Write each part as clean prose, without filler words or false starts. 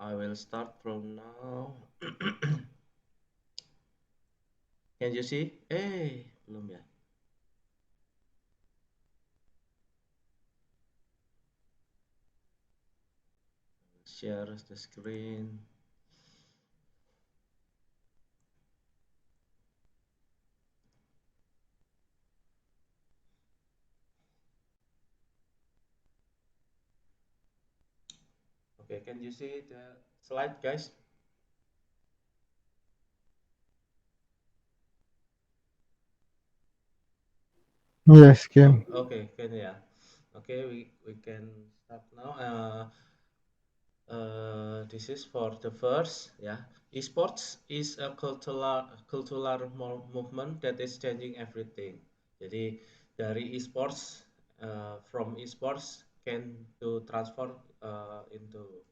I will start from now. Can you see? Belum ya. Share the screen. Okay, can you see the slide, guys? Yes, Oh, Kim. okay, can ya. Okay, we can start now. This is for the first, yeah. Esports is a cultural movement that is changing everything. Jadi dari esports, from esports can to transfer into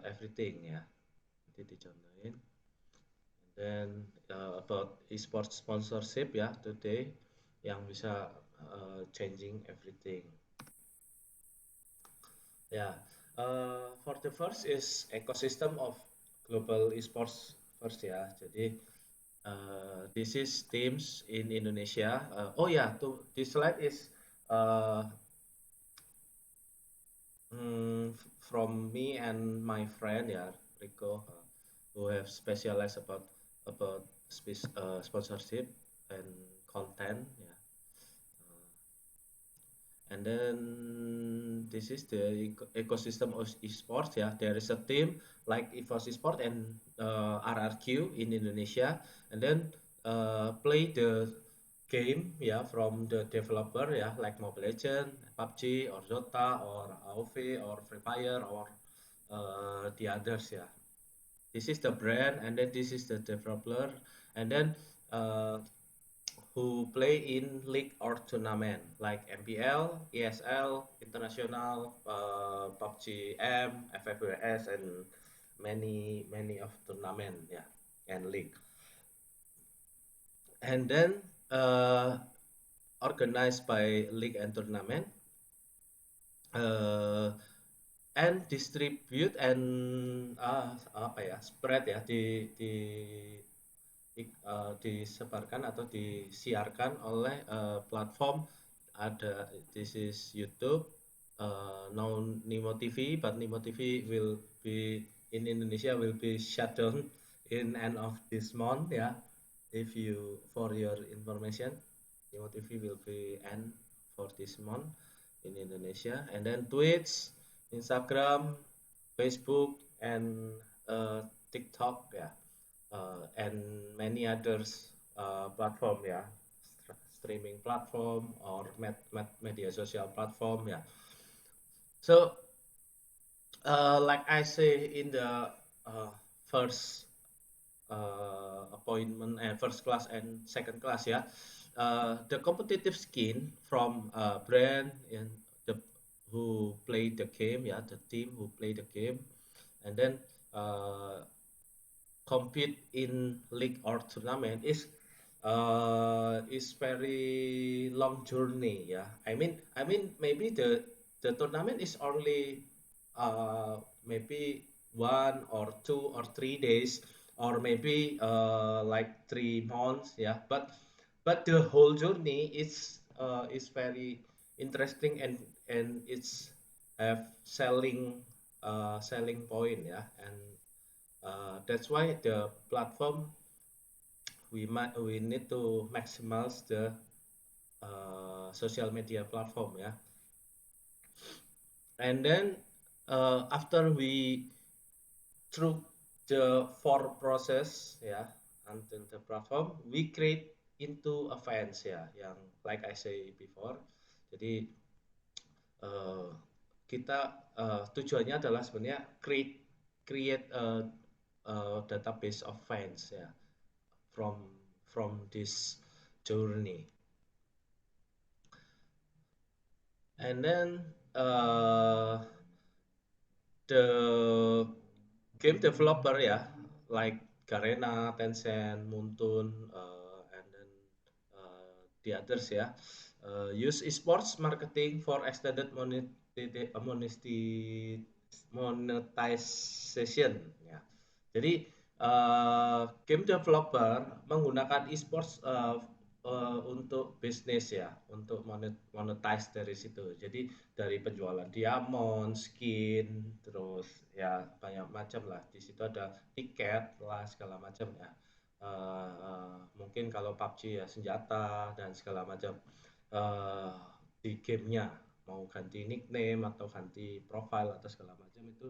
everything ya. Nanti dicontohin. Then about esports sponsorship ya today yang bisa changing everything. Yeah. For the first is ecosystem of global esports first ya. Jadi this is teams in Indonesia. Oh ya, tuh this slide is uh, from me and my friend ya, Rico, who have specialized about sponsorship and content. Yeah. And then this is the ecosystem of esports. Yeah, there is a team like EVOS Esport and RRQ in Indonesia, and then play the game, yeah, from the developer, yeah, like Mobile Legend, PUBG, or Dota, or AoV, or Free Fire, or the others, yeah. This is the brand, and then this is the developer, and then uh, who play in league or tournament like MPL, ESL, International, PUBG M, FFWS, and many of tournament, yeah, and league. And then organized by league and tournament, uh, and distribute and apa ya, spread ya, disebarkan atau disiarkan oleh platform. Ada, this is YouTube, now Nimo TV, but Nimo TV will be in Indonesia will be shut down in end of this month, ya. If you, for your information, Nimo TV will be end for this month in Indonesia. And then Twitch, Instagram, Facebook, and TikTok, ya, and many others platform, ya, streaming platform or media social platform, ya. So like I say in the first appointment and first class and second class, yeah, the competitive skin from brand and the who play the game, yeah, the team who play the game, and then uh, compete in league or tournament is very long journey. Yeah, I mean maybe the tournament is only maybe 1 or 2 or 3 days, or maybe like 3 months. Yeah, but the whole journey is very interesting, and it's have selling point. Yeah, and that's why the platform, we need to maximize the social media platform, yeah. And then after we through the four process, yeah, until the platform we create into a fans, ya, yang like I say before. Jadi uh, kita tujuannya adalah sebenarnya create a database of fans, ya, from this journey. And then the game developer, ya, like Garena, Tencent, Muntun, and then the others, ya, use esports marketing for extended monetization, monetization ya. Jadi game developer menggunakan esports untuk bisnis ya, untuk monetize dari situ. Jadi dari penjualan diamond, skin, terus ya banyak macam lah. Di situ ada tiket lah segala macam ya. Mungkin kalau PUBG ya senjata dan segala macam uh, di gamenya mau ganti nickname atau ganti profile atau segala macam itu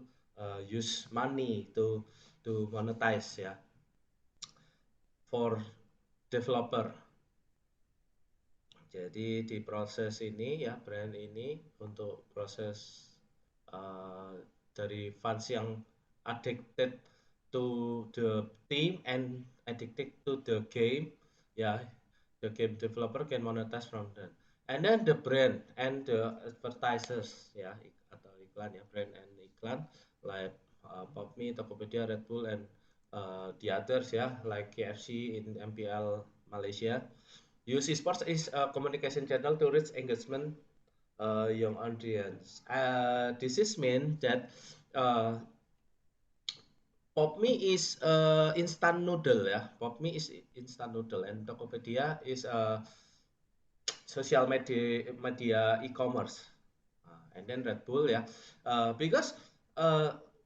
use money to monetize ya for developer. Jadi di proses ini ya brand ini untuk proses uh, dari fans yang addicted to the team and addicted to the game ya, the game developer can monetize from that, and then the brand and the advertisers ya, atau iklan ya, brand and iklan like PopMe, Tokopedia, Red Bull and the others ya like KFC in MPL Malaysia. Use esports is a communication channel to reach engagement young audience. This is mean that uh, PopMe is instant noodle ya. PopMe is instant noodle and Tokopedia is social media e-commerce. And then Red Bull ya. Because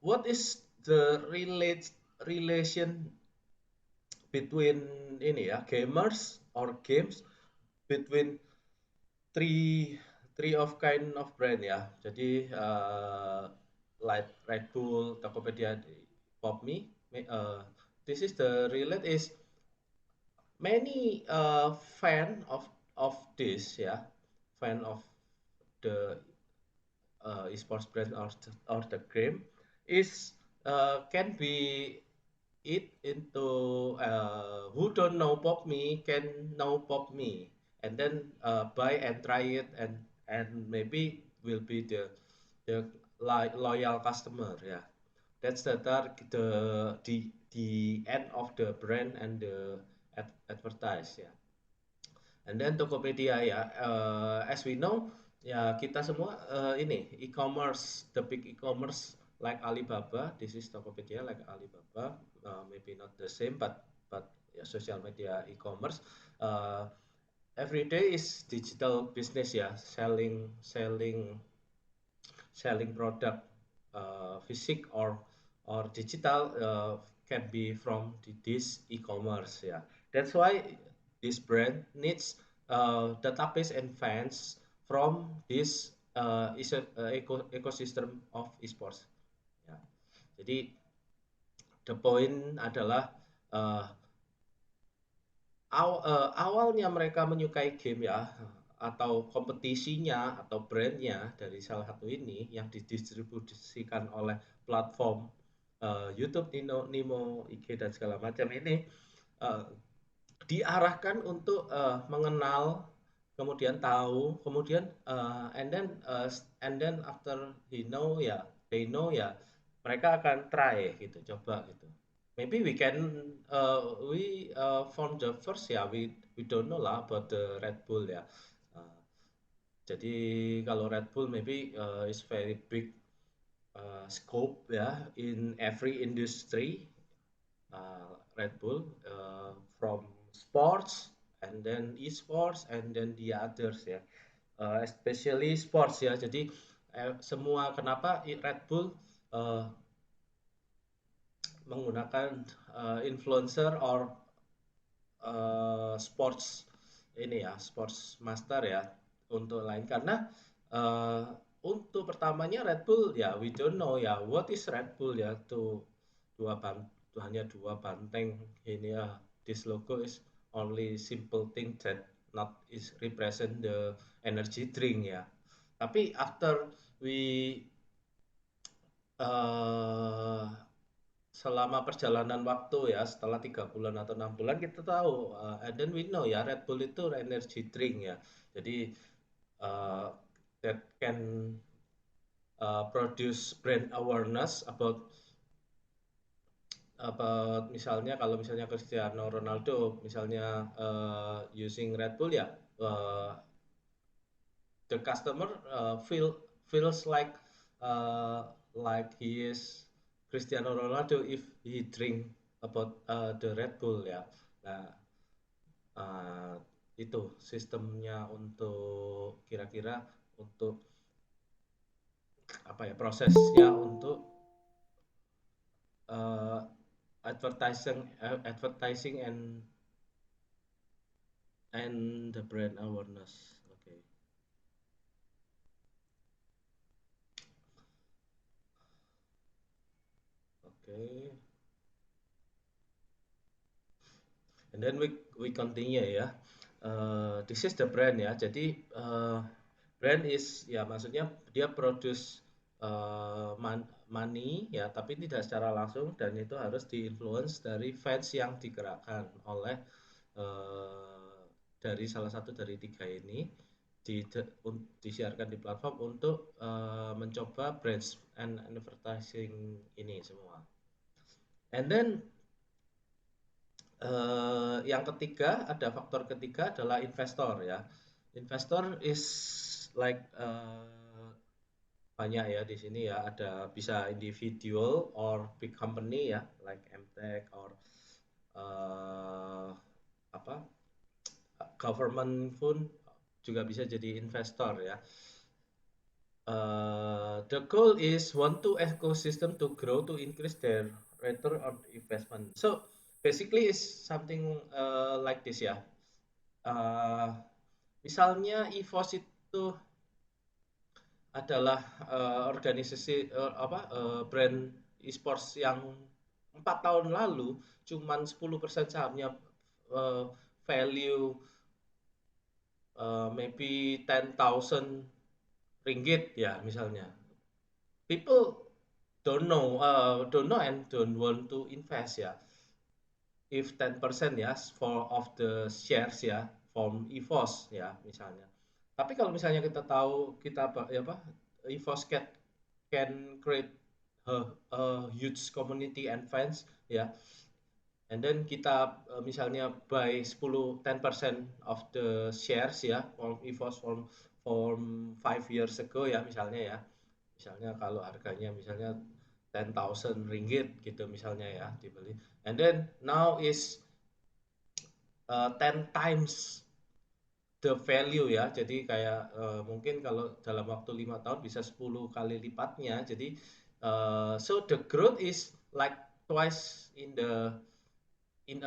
what is the relation between ini ya gamers or games between three three of kind of brand ya. Jadi like Red Bull, Tokopedia, PopMe. This is the relate is many fan of this ya, fan of the esports brand or the game is can be it into who don't know PopMe can know PopMe and then buy and try it and maybe will be the loyal customer yeah. That's the end of the brand and the advertise ya. And then Tokopedia ya, as we know ya kita semua ini e-commerce, the big e-commerce like Alibaba. This is Tokopedia like Alibaba, maybe not the same but ya, social media e-commerce. Every day is digital business ya, selling product fisik or digital can be from this e-commerce ya. That's why this brand needs database and fans from this ecosystem of esports ya. Jadi the point adalah awalnya mereka menyukai game ya, atau kompetisinya atau brandnya dari salah satu ini yang didistribusikan oleh platform YouTube, Nimo, IG dan segala macam ini diarahkan untuk mengenal, kemudian tahu, kemudian and then after they know ya, mereka akan try gitu, coba gitu. Maybe we can found the first ya, we don't know lah about the Red Bull ya. Jadi kalau Red Bull maybe is very big scope ya in every industry. Red Bull from sports and then esports and then the others ya, especially sports ya. Jadi semua kenapa Red Bull menggunakan influencer or sports ini ya, sports master ya untuk lain karena untuk pertamanya Red Bull ya we don't know ya what is Red Bull ya, tuh hanya dua banteng ini ya, this logo is only simple thing that not is represent the energy drink ya. Tapi after we selama perjalanan waktu ya, setelah 3 bulan atau 6 bulan kita tahu and then we know ya Red Bull itu energy drink ya. Jadi that can produce brand awareness about misalnya kalau misalnya Cristiano Ronaldo misalnya using Red Bull ya, the customer feels like like he is Cristiano Ronaldo if he drink about the Red Bull ya. Nah, uh, itu sistemnya untuk kira-kira untuk apa ya prosesnya untuk uh, advertising and the brand awareness. Okay. Okay. And then we continue ya. This is the brand ya. Jadi brand is ya maksudnya dia produce money ya, tapi tidak secara langsung dan itu harus diinfluence dari fans yang digerakkan oleh dari salah satu dari tiga ini disiarkan di platform untuk mencoba brands and advertising ini semua. And then yang ketiga, ada faktor ketiga adalah investor ya. Investor is like banyak ya di sini ya, ada bisa individual or big company ya, like MTech or apa government pun juga bisa jadi investor ya. The goal is want to ecosystem to grow to increase their return on investment. So basically is something like this ya. Misalnya EVOS itu adalah organisasi brand e-sports yang 4 tahun lalu cuman 10% sahamnya value maybe 10,000 ringgit ya misalnya. People don't know and don't want to invest ya. If 10% ya for of the shares ya from EVOS ya misalnya. Tapi kalau misalnya kita tahu kita apa EVOS can create a huge community and fans ya. And then kita misalnya buy 10% of the shares ya from EVOS from 5 years ago ya misalnya ya. Misalnya kalau harganya misalnya 10,000 ringgit gitu misalnya ya dibeli. And then now is 10 times the value ya. Jadi kayak mungkin kalau dalam waktu 5 tahun bisa 10 kali lipatnya. Jadi so the growth is like twice in a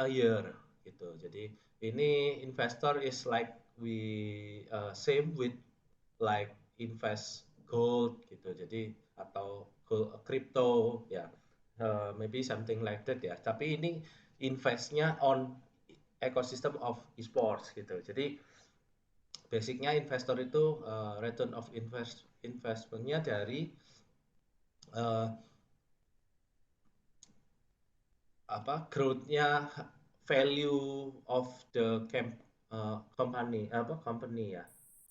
year gitu. Jadi ini investor is like we same with like invest gold gitu. Jadi atau crypto ya. Maybe something like that ya. Tapi ini investnya on ecosystem of esports gitu. Jadi basicnya investor itu return of investmentnya dari uh, apa growth-nya value of the company ya.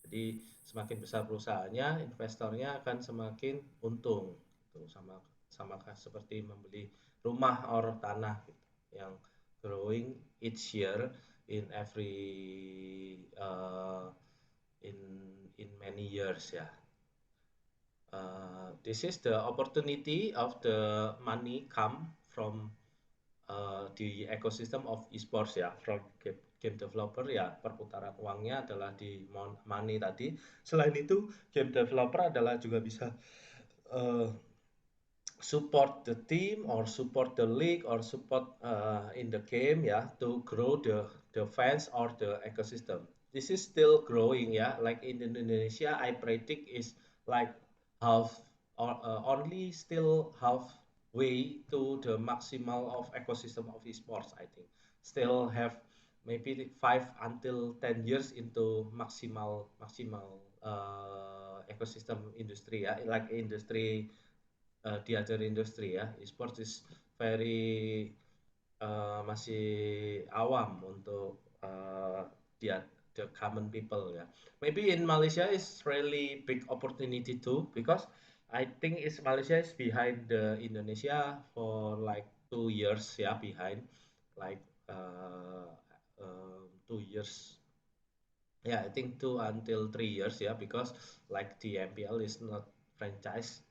Jadi semakin besar perusahaannya, investornya akan semakin untung gitu. Sama seperti membeli rumah or tanah gitu, yang growing each year in every in in many years ya. This is the opportunity of the money come from di ecosystem of esports ya, from game developer ya, perputaran uangnya adalah di money tadi. Selain itu, game developer adalah juga bisa uh, support the team or support the league or support in the game ya to grow the fans or the ecosystem. This is still growing ya. Like in Indonesia, I predict is like half or only still halfway to the maximal of ecosystem of esports. I think still have maybe 5 until 10 years into maximal ecosystem industry ya, like industry di other industry ya. Esports is very masih awam untuk the common people ya. Maybe in Malaysia is really big opportunity too because I think is Malaysia is behind the Indonesia for like 2 years ya behind like 2 years. Yeah, I think 2 until 3 years ya because like the MPL is not franchise.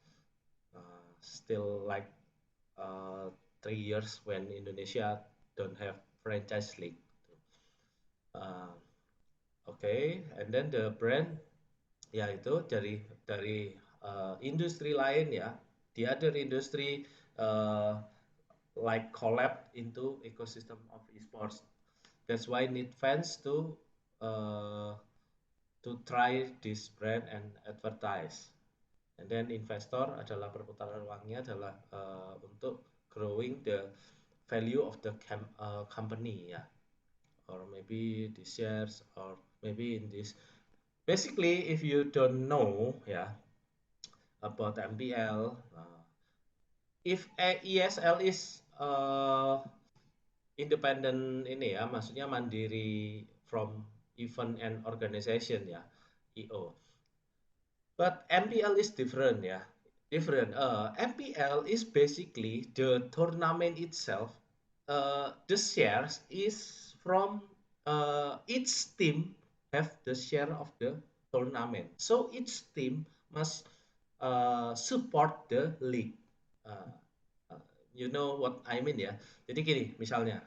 still like uh, 3 years when Indonesia don't have franchise league. Uh, okay, and then the brand ya itu dari industri lain ya, the other industry uh, like collab into ecosystem of esports. That's why need fans uh, to try this brand and advertise. And then investor adalah perputaran uangnya adalah untuk growing the value of the company ya, or maybe the shares, or maybe in this. Basically, if you don't know ya about MPL, if ESL is independent ini ya, maksudnya mandiri from event and organization ya, EO. But MPL is different ya, different. MPL is basically the tournament itself. The shares is from each team have the share of the tournament. So each team must support the league. Uh, you know what I mean ya. Jadi gini, misalnya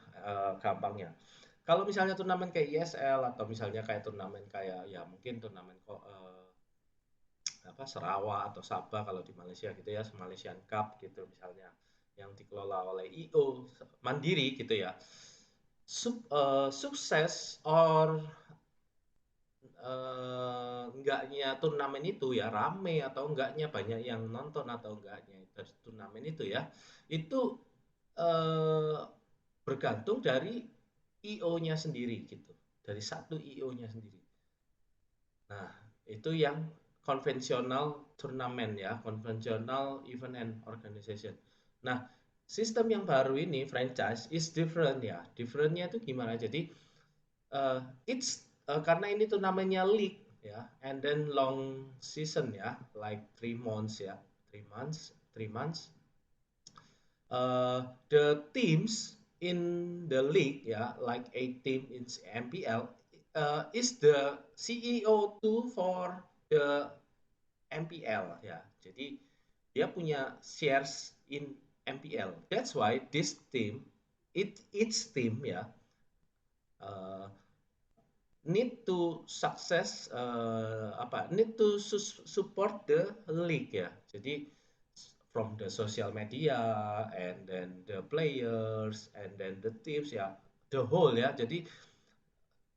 gampangnya. Kalau misalnya turnamen kayak ESL atau misalnya kayak turnamen kayak ya mungkin turnamen kok apa Sarawak atau Sabah kalau di Malaysia gitu ya, Malaysian Cup gitu misalnya yang dikelola oleh IO mandiri gitu ya. Sukses or enggaknya turnamen itu ya rame atau enggaknya banyak yang nonton atau enggaknya turnamen itu ya, itu eh, bergantung dari IO-nya sendiri gitu, dari satu IO-nya sendiri. Nah, itu yang konvensional turnamen ya, konvensional event and organization. Nah, sistem yang baru ini franchise is different ya. Differentnya itu gimana? Jadi karena ini turnamennya league ya, and then long season ya, like 3 months ya, 3 months. The teams in the league ya, like 8 team in MPL is the CEO too for the MPL ya. Jadi dia punya shares in MPL. That's why this team, each team ya, uh, need to success need to support the league ya. Jadi from the social media and then the players and then the teams ya, the whole ya. Jadi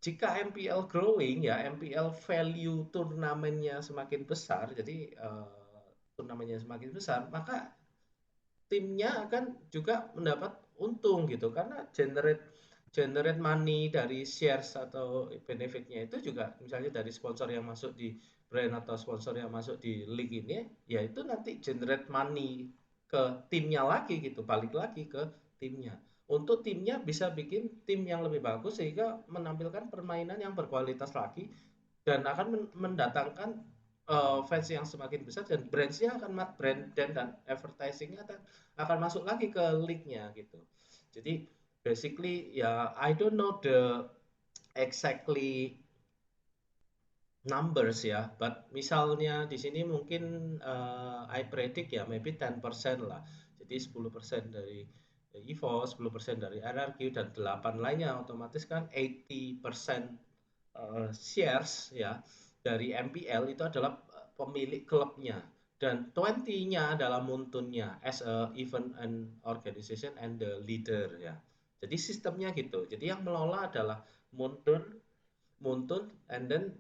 jika MPL growing ya, MPL value turnamennya semakin besar, jadi turnamennya semakin besar, maka timnya akan juga mendapat untung gitu, karena generate money dari shares atau benefitnya itu juga misalnya dari sponsor yang masuk di brand atau sponsor yang masuk di league ini, ya itu nanti generate money ke timnya lagi gitu, balik lagi ke timnya, untuk timnya bisa bikin tim yang lebih bagus sehingga menampilkan permainan yang berkualitas lagi dan akan mendatangkan fans yang semakin besar, dan brandnya akan brand dan advertisingnya akan masuk lagi ke league-nya gitu. Jadi basically ya, I don't know the exactly numbers ya, but misalnya di sini mungkin I predict ya maybe 10% lah. Jadi 10% dari EVO, 10% dari RRQ, dan 8 lainnya otomatis kan 80% shares ya dari MPL itu adalah pemilik klubnya, dan 20-nya adalah Muntunnya as a event and organization and the leader ya. Jadi sistemnya gitu. Jadi yang melola adalah Muntun and then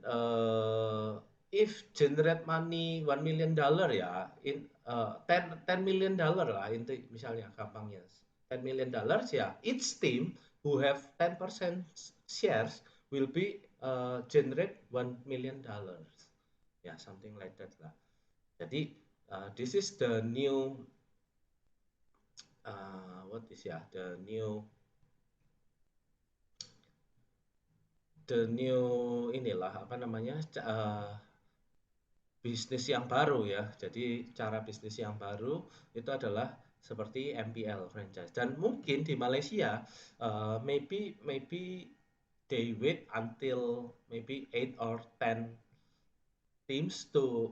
if generate money $1 million ya, in 10 million dollar lah itu misalnya gampangnya, $10 million ya, each team who have 10% shares will be generate $1 million ya, something like that lah. Jadi this is the new what is ya, the new inilah apa namanya bisnis yang baru ya. Jadi cara bisnis yang baru itu adalah seperti MPL franchise, dan mungkin di Malaysia maybe they wait until maybe 8 or 10 teams to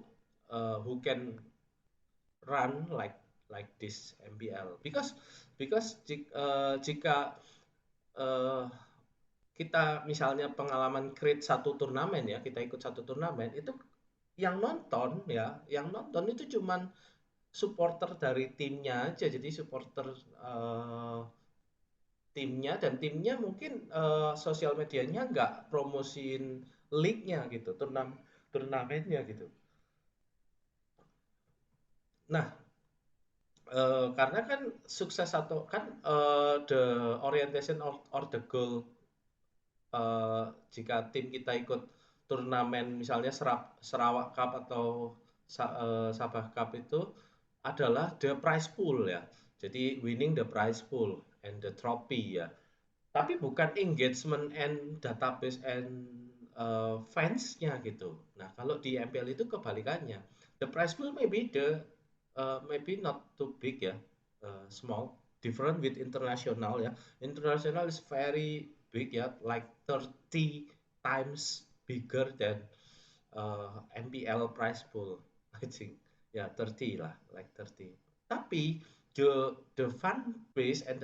who can run like like this MPL because jika uh, kita misalnya pengalaman create satu turnamen ya, kita ikut satu turnamen itu yang nonton itu cuman supporter dari timnya aja, jadi supporter uh, timnya dan timnya mungkin sosial medianya nggak promosiin league-nya gitu, turnamennya gitu. Nah, karena kan sukses atau kan the orientation or the goal jika tim kita ikut turnamen misalnya Sarawak Cup atau Sabah Cup itu adalah the prize pool ya. Jadi winning the prize pool and the trophy ya. Tapi bukan engagement and database and fansnya gitu. Nah, kalau di MPL itu kebalikannya. The prize pool maybe not too big ya, small, different with international ya. International is very big ya, like 30 times bigger than MPL prize pool, I think. Ya, 30 lah, like 30. Tapi the fan base and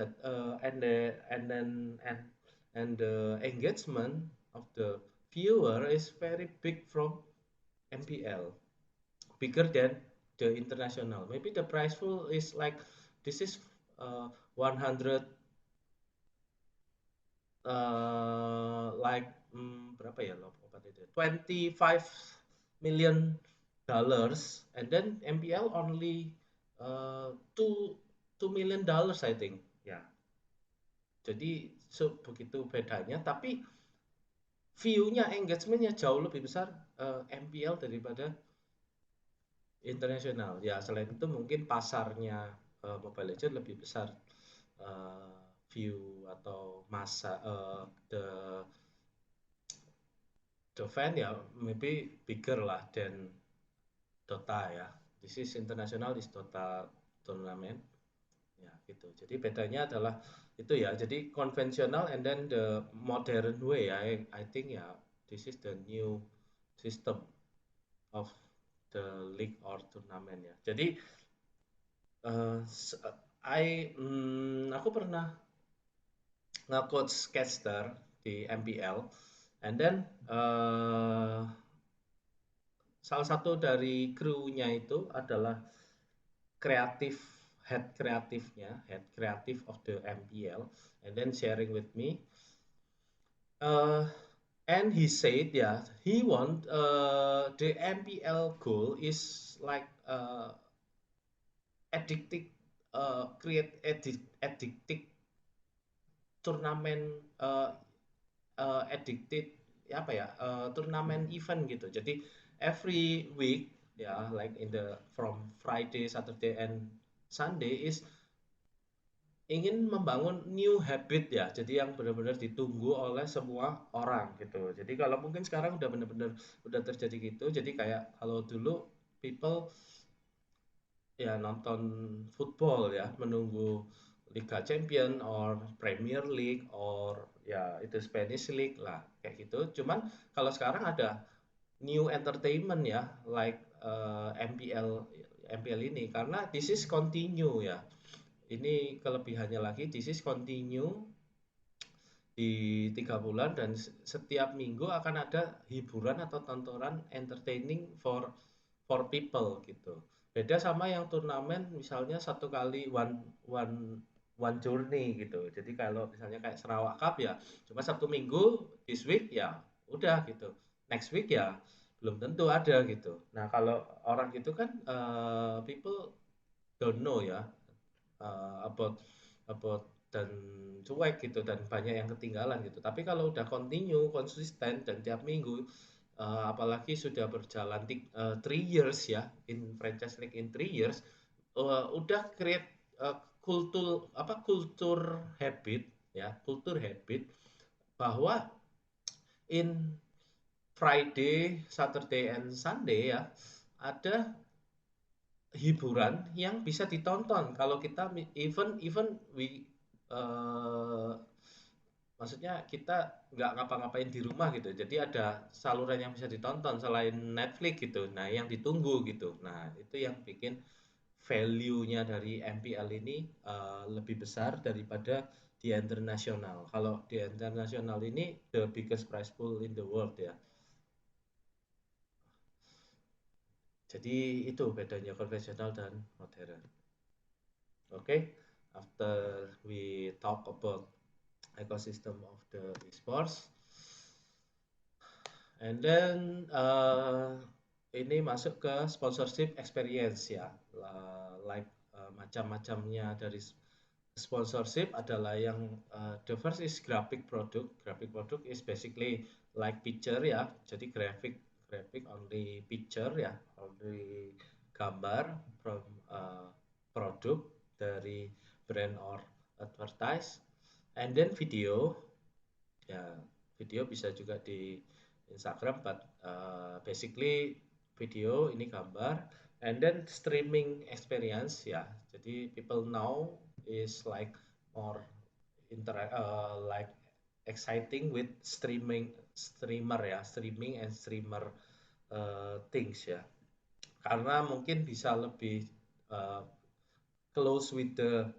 the engagement of the viewer is very big from MPL, bigger than the international. Maybe the prize pool is like this is 100 like berapa ya loh 25 million dollars and then MPL only 2 million dollars I think ya. Jadi begitu bedanya, tapi view-nya, engagement-nya jauh lebih besar MPL daripada internasional. Ya selain itu mungkin pasarnya Mobile Legends lebih besar, view atau masa the fan ya maybe bigger lah than Dota ya. This is international is Dota tournament. Ya gitu. Jadi bedanya adalah itu ya. Jadi konvensional and then the modern way. I think ya this is the new system of the league or tournament ya. Jadi aku pernah nge-coach caster di MPL and then salah satu dari krunya itu adalah kreatif head kreatif of the MPL and then sharing with me and he said he want the MPL goal is like addictive create addictive turnamen addicted apa ya turnamen event gitu. Jadi every week ya like in the from Friday, Saturday and Sunday is ingin membangun new habit ya. Jadi yang benar-benar ditunggu oleh semua orang gitu. Jadi kalau mungkin sekarang udah benar-benar udah terjadi gitu. Jadi kayak kalau dulu people ya nonton football ya, menunggu Liga Champion or Premier League or ya itu Spanish League lah kayak gitu. Cuman kalau sekarang ada new entertainment ya like MPL ini karena this is continue ya. Ini kelebihannya lagi this is continue di 3 bulan dan setiap minggu akan ada hiburan atau tontonan entertaining for people gitu. Beda sama yang turnamen misalnya satu kali one journey gitu. Jadi kalau misalnya kayak Sarawak Cup ya cuma Sabtu Minggu, this week ya udah gitu. Next week ya belum tentu ada gitu. Nah kalau orang gitu kan people don't know ya about dan cuek gitu dan banyak yang ketinggalan gitu. Tapi kalau udah continue, konsisten dan tiap minggu apalagi sudah berjalan 3 years ya in franchise league in 3 years udah create kultur habit ya kultur habit bahwa in Friday, Saturday and Sunday ya ada hiburan yang bisa ditonton kalau kita even maksudnya kita nggak ngapa-ngapain di rumah gitu. Jadi ada saluran yang bisa ditonton selain Netflix gitu. Nah, yang ditunggu gitu. Nah, itu yang bikin value-nya dari MPL ini lebih besar daripada di internasional. Kalau di internasional ini the biggest prize pool in the world ya. Jadi itu bedanya konvensional dan modern. Okay, after we talk about ecosystem of the esports, and then ini masuk ke sponsorship experience ya, like macam-macamnya dari sponsorship adalah yang the first is graphic product. Graphic product is basically like picture ya, jadi graphic only picture ya, only gambar from produk dari brand or advertise, and then video ya, video bisa juga di Instagram, but basically video ini gambar, and then streaming experience ya, jadi people now is like more like exciting with streamer ya, streaming and streamer things ya, karena mungkin bisa lebih close with the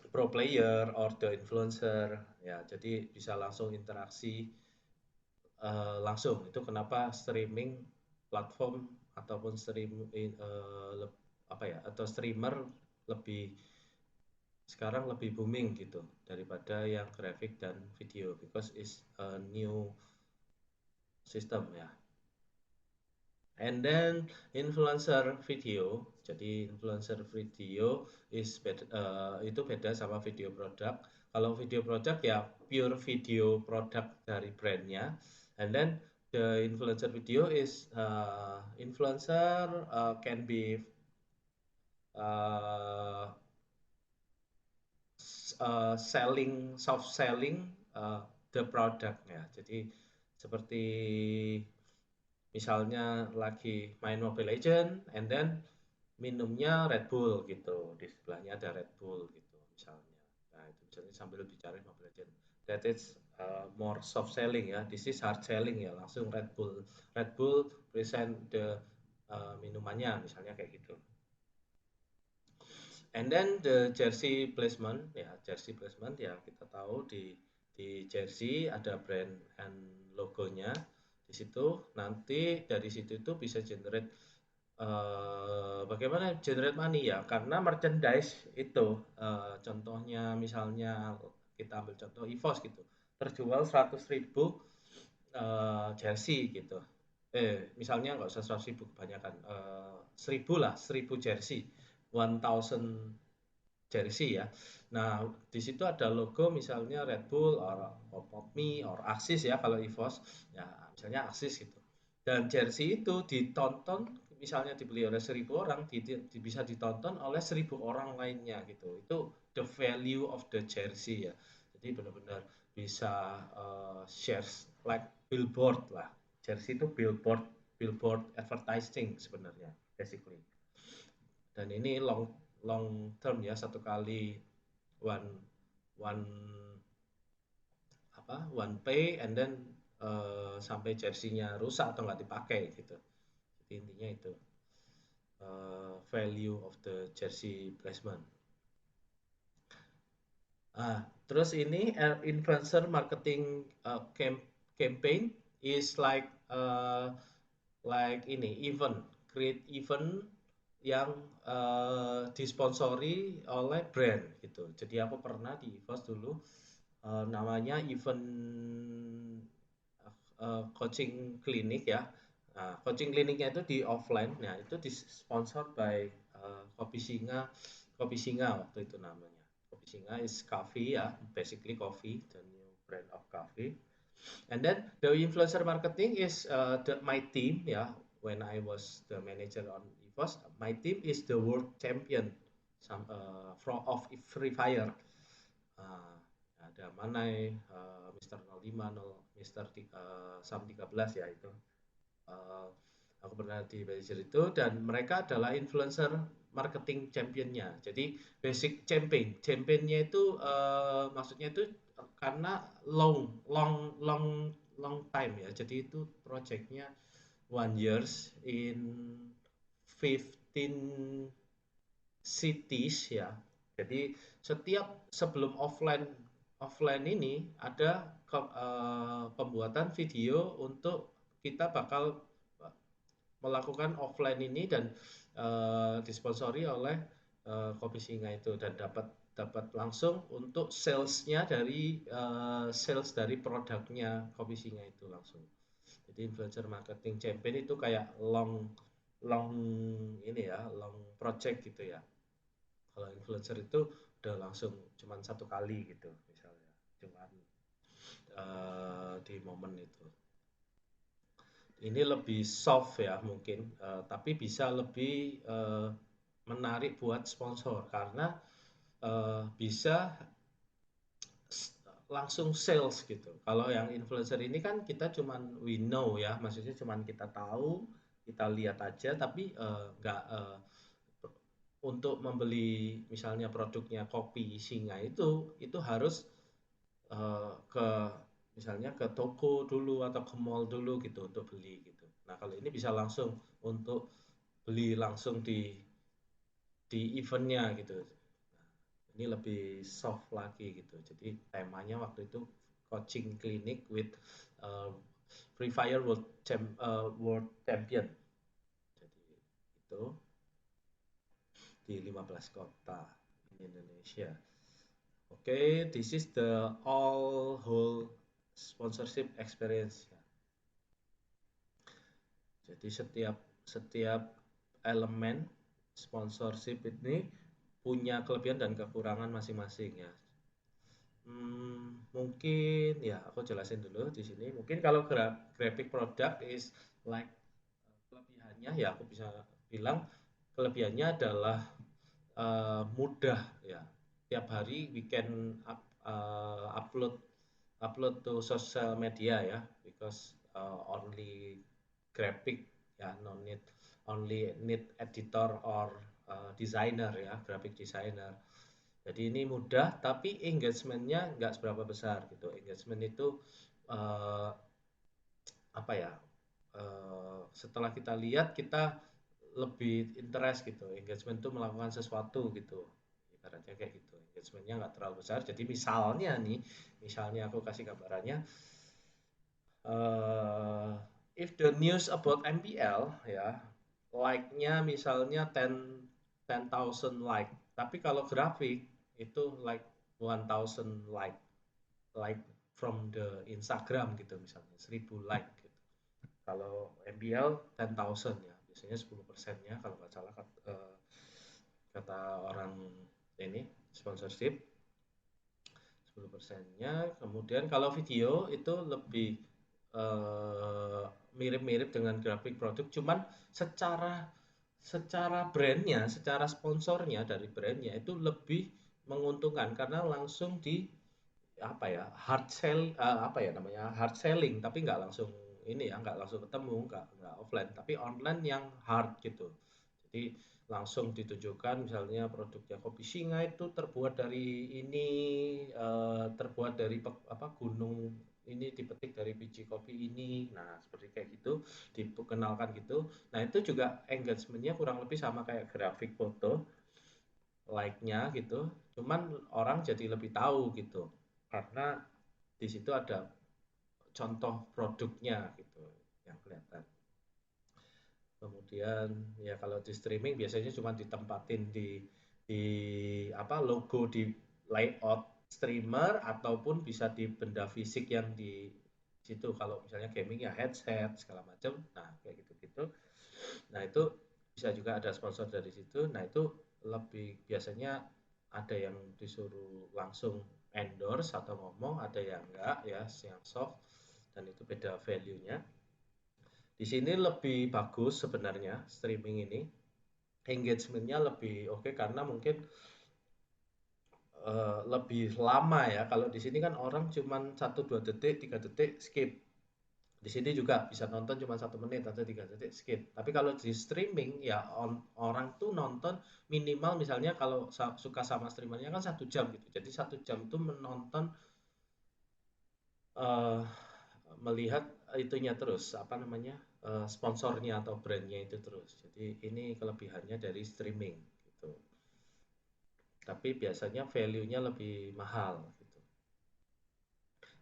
pro player or the influencer ya, jadi bisa langsung interaksi langsung. Itu kenapa streaming platform ataupun atau streamer lebih sekarang lebih booming gitu daripada yang grafik dan video, because it's a new system ya. And then influencer video, jadi influencer video itu beda sama video produk. Kalau video produk ya pure video produk dari brandnya, and then the influencer video is influencer can be soft selling the product ya. Jadi seperti misalnya lagi main Mobile Legend, and then minumnya Red Bull gitu, di sebelahnya ada Red Bull gitu misalnya. Nah itu misalnya sambil bicara Mobile Legend. That is more soft selling ya. This is hard selling ya, langsung Red Bull. Red Bull present the minumannya misalnya kayak gitu. And then the jersey placement ya, kita tahu di jersey ada brand and logonya di situ. Nanti dari situ itu bisa generate bagaimana generate money ya, karena merchandise itu contohnya misalnya kita ambil contoh EVOS gitu, terjual 100.000 jersey gitu. Misalnya nggak usah 100.000 kebanyakan, 1.000 lah, 1.000 jersey, 1,000 jersey ya. Nah, di situ ada logo misalnya Red Bull or Popme or Axis ya kalau EVOS. Ya, misalnya Axis gitu. Dan jersey itu ditonton misalnya dibeli oleh 1.000 orang, bisa ditonton oleh 1.000 orang lainnya gitu. Itu the value of the jersey ya. Jadi benar-benar bisa shares like billboard lah. Jersey itu billboard advertising sebenarnya basically. Dan ini long term ya, satu kali one pay, and then sampai jersey-nya rusak atau nggak dipakai gitu. Jadi intinya itu value of the jersey placement. Terus ini influencer marketing campaign is like ini event, create event yang disponsori oleh brand gitu. Jadi aku pernah di EVOS dulu namanya event coaching klinik ya. Nah, coaching kliniknya itu di offline. Nah, itu disponsor by Kopi Singa waktu itu namanya. Kopi Singa is coffee ya, basically coffee, the new brand of coffee. And then the influencer marketing is my team ya. When I was the manager on EVOS, my team is the world champion of Free Fire. Ada Manai, Mr. 05, Mr. Sam 13 ya itu. Aku pernah di manager itu, dan mereka adalah influencer marketing championnya. Jadi basic championnya itu maksudnya itu karena long time ya. Jadi itu projectnya 1 years in 15 cities ya. Jadi setiap sebelum offline ini ada pembuatan video untuk kita bakal melakukan offline ini dan disponsori oleh Kopi Singa itu dan dapat langsung untuk salesnya dari sales dari produknya Kopi Singa itu langsung. Jadi influencer marketing campaign itu kayak long ini ya, long project gitu ya. Kalau influencer itu udah langsung cuman satu kali gitu misalnya, cuman di momen itu. Ini lebih soft ya mungkin, tapi bisa lebih menarik buat sponsor karena bisa langsung sales gitu. Kalau yang influencer ini kan kita cuman we know ya, maksudnya cuman kita tahu, kita lihat aja, tapi nggak untuk membeli misalnya produknya Kopi Singa itu harus ke misalnya ke toko dulu atau ke mall dulu gitu untuk beli gitu. Nah kalau ini bisa langsung untuk beli langsung di eventnya gitu. Ini lebih soft lagi gitu. Jadi temanya waktu itu coaching clinic with Free Fire World Champion. Jadi itu di 15 kota di Indonesia. Oke, this is the all whole sponsorship experience. Jadi setiap elemen sponsorship ini punya kelebihan dan kekurangan masing-masing ya. Mungkin ya aku jelasin dulu di sini. Mungkin kalau graphic product is like kelebihannya ya aku bisa bilang kelebihannya adalah mudah ya. Tiap hari we can upload to social media ya because only graphic ya only need editor or designer ya, graphic designer. Jadi ini mudah tapi engagement-nya nggak seberapa besar gitu. Engagement itu apa ya? Setelah kita lihat kita lebih interest gitu. Engagement itu melakukan sesuatu gitu. Ibaratnya kayak gitu. Engagement-nya nggak terlalu besar. Jadi misalnya aku kasih gambarannya, if the news about MPL ya, like-nya misalnya 10,000 like. Tapi kalau grafik itu like 1,000 like from the Instagram gitu misalnya 1,000 like gitu. Kalau MPL 10,000 ya, biasanya 10%-nya kalau nggak salah kata orang ini sponsorship 10%-nya. Kemudian kalau video itu lebih mirip-mirip dengan grafik produk, cuman secara brandnya, secara sponsornya dari brandnya itu lebih menguntungkan karena langsung di apa ya hard selling tapi nggak langsung ini ya nggak langsung ketemu nggak offline tapi online yang hard gitu. Jadi langsung ditunjukkan misalnya produknya Kopi Singa itu terbuat dari ini, terbuat dari gunung ini dipetik dari biji kopi ini. Nah, seperti kayak gitu, dikenalkan gitu. Nah, itu juga engagement-nya kurang lebih sama kayak grafik foto, like-nya gitu. Cuman orang jadi lebih tahu gitu. Karena di situ ada contoh produknya gitu yang kelihatan. Kemudian ya kalau di streaming biasanya cuma ditempatin di logo di layout streamer ataupun bisa di benda fisik yang di situ. Kalau misalnya gaming ya headset segala macam. Nah, kayak gitu-gitu. Nah, itu bisa juga ada sponsor dari situ. Nah, itu lebih biasanya ada yang disuruh langsung endorse atau ngomong, ada yang enggak ya, yang soft dan itu beda value-nya. Di sini lebih bagus sebenarnya streaming ini. Engagement-nya lebih oke karena mungkin lebih lama ya. Kalau di sini kan orang cuma 1-2 detik, 3 detik skip. Di sini juga bisa nonton cuma 1 menit atau 3 detik skip. Tapi kalau di streaming ya orang tuh nonton minimal misalnya kalau suka sama streamernya kan 1 jam gitu. Jadi 1 jam itu menonton melihat itunya terus apa namanya sponsornya atau brandnya itu terus. Jadi ini kelebihannya dari streaming gitu. Tapi biasanya value-nya lebih mahal gitu.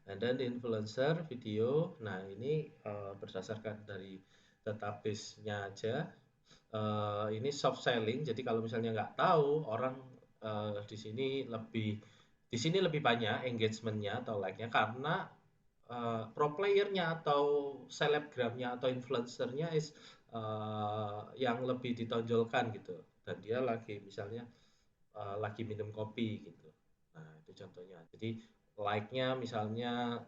And then influencer video, nah ini berdasarkan dari database-nya aja. Ini soft selling, jadi kalau misalnya nggak tahu orang di sini lebih banyak engagement-nya atau like-nya karena pro player-nya atau selebgramnya atau influencer-nya yang lebih ditonjolkan gitu. Dan dia lagi misalnya lagi minum kopi gitu. Nah, itu contohnya. Jadi like-nya misalnya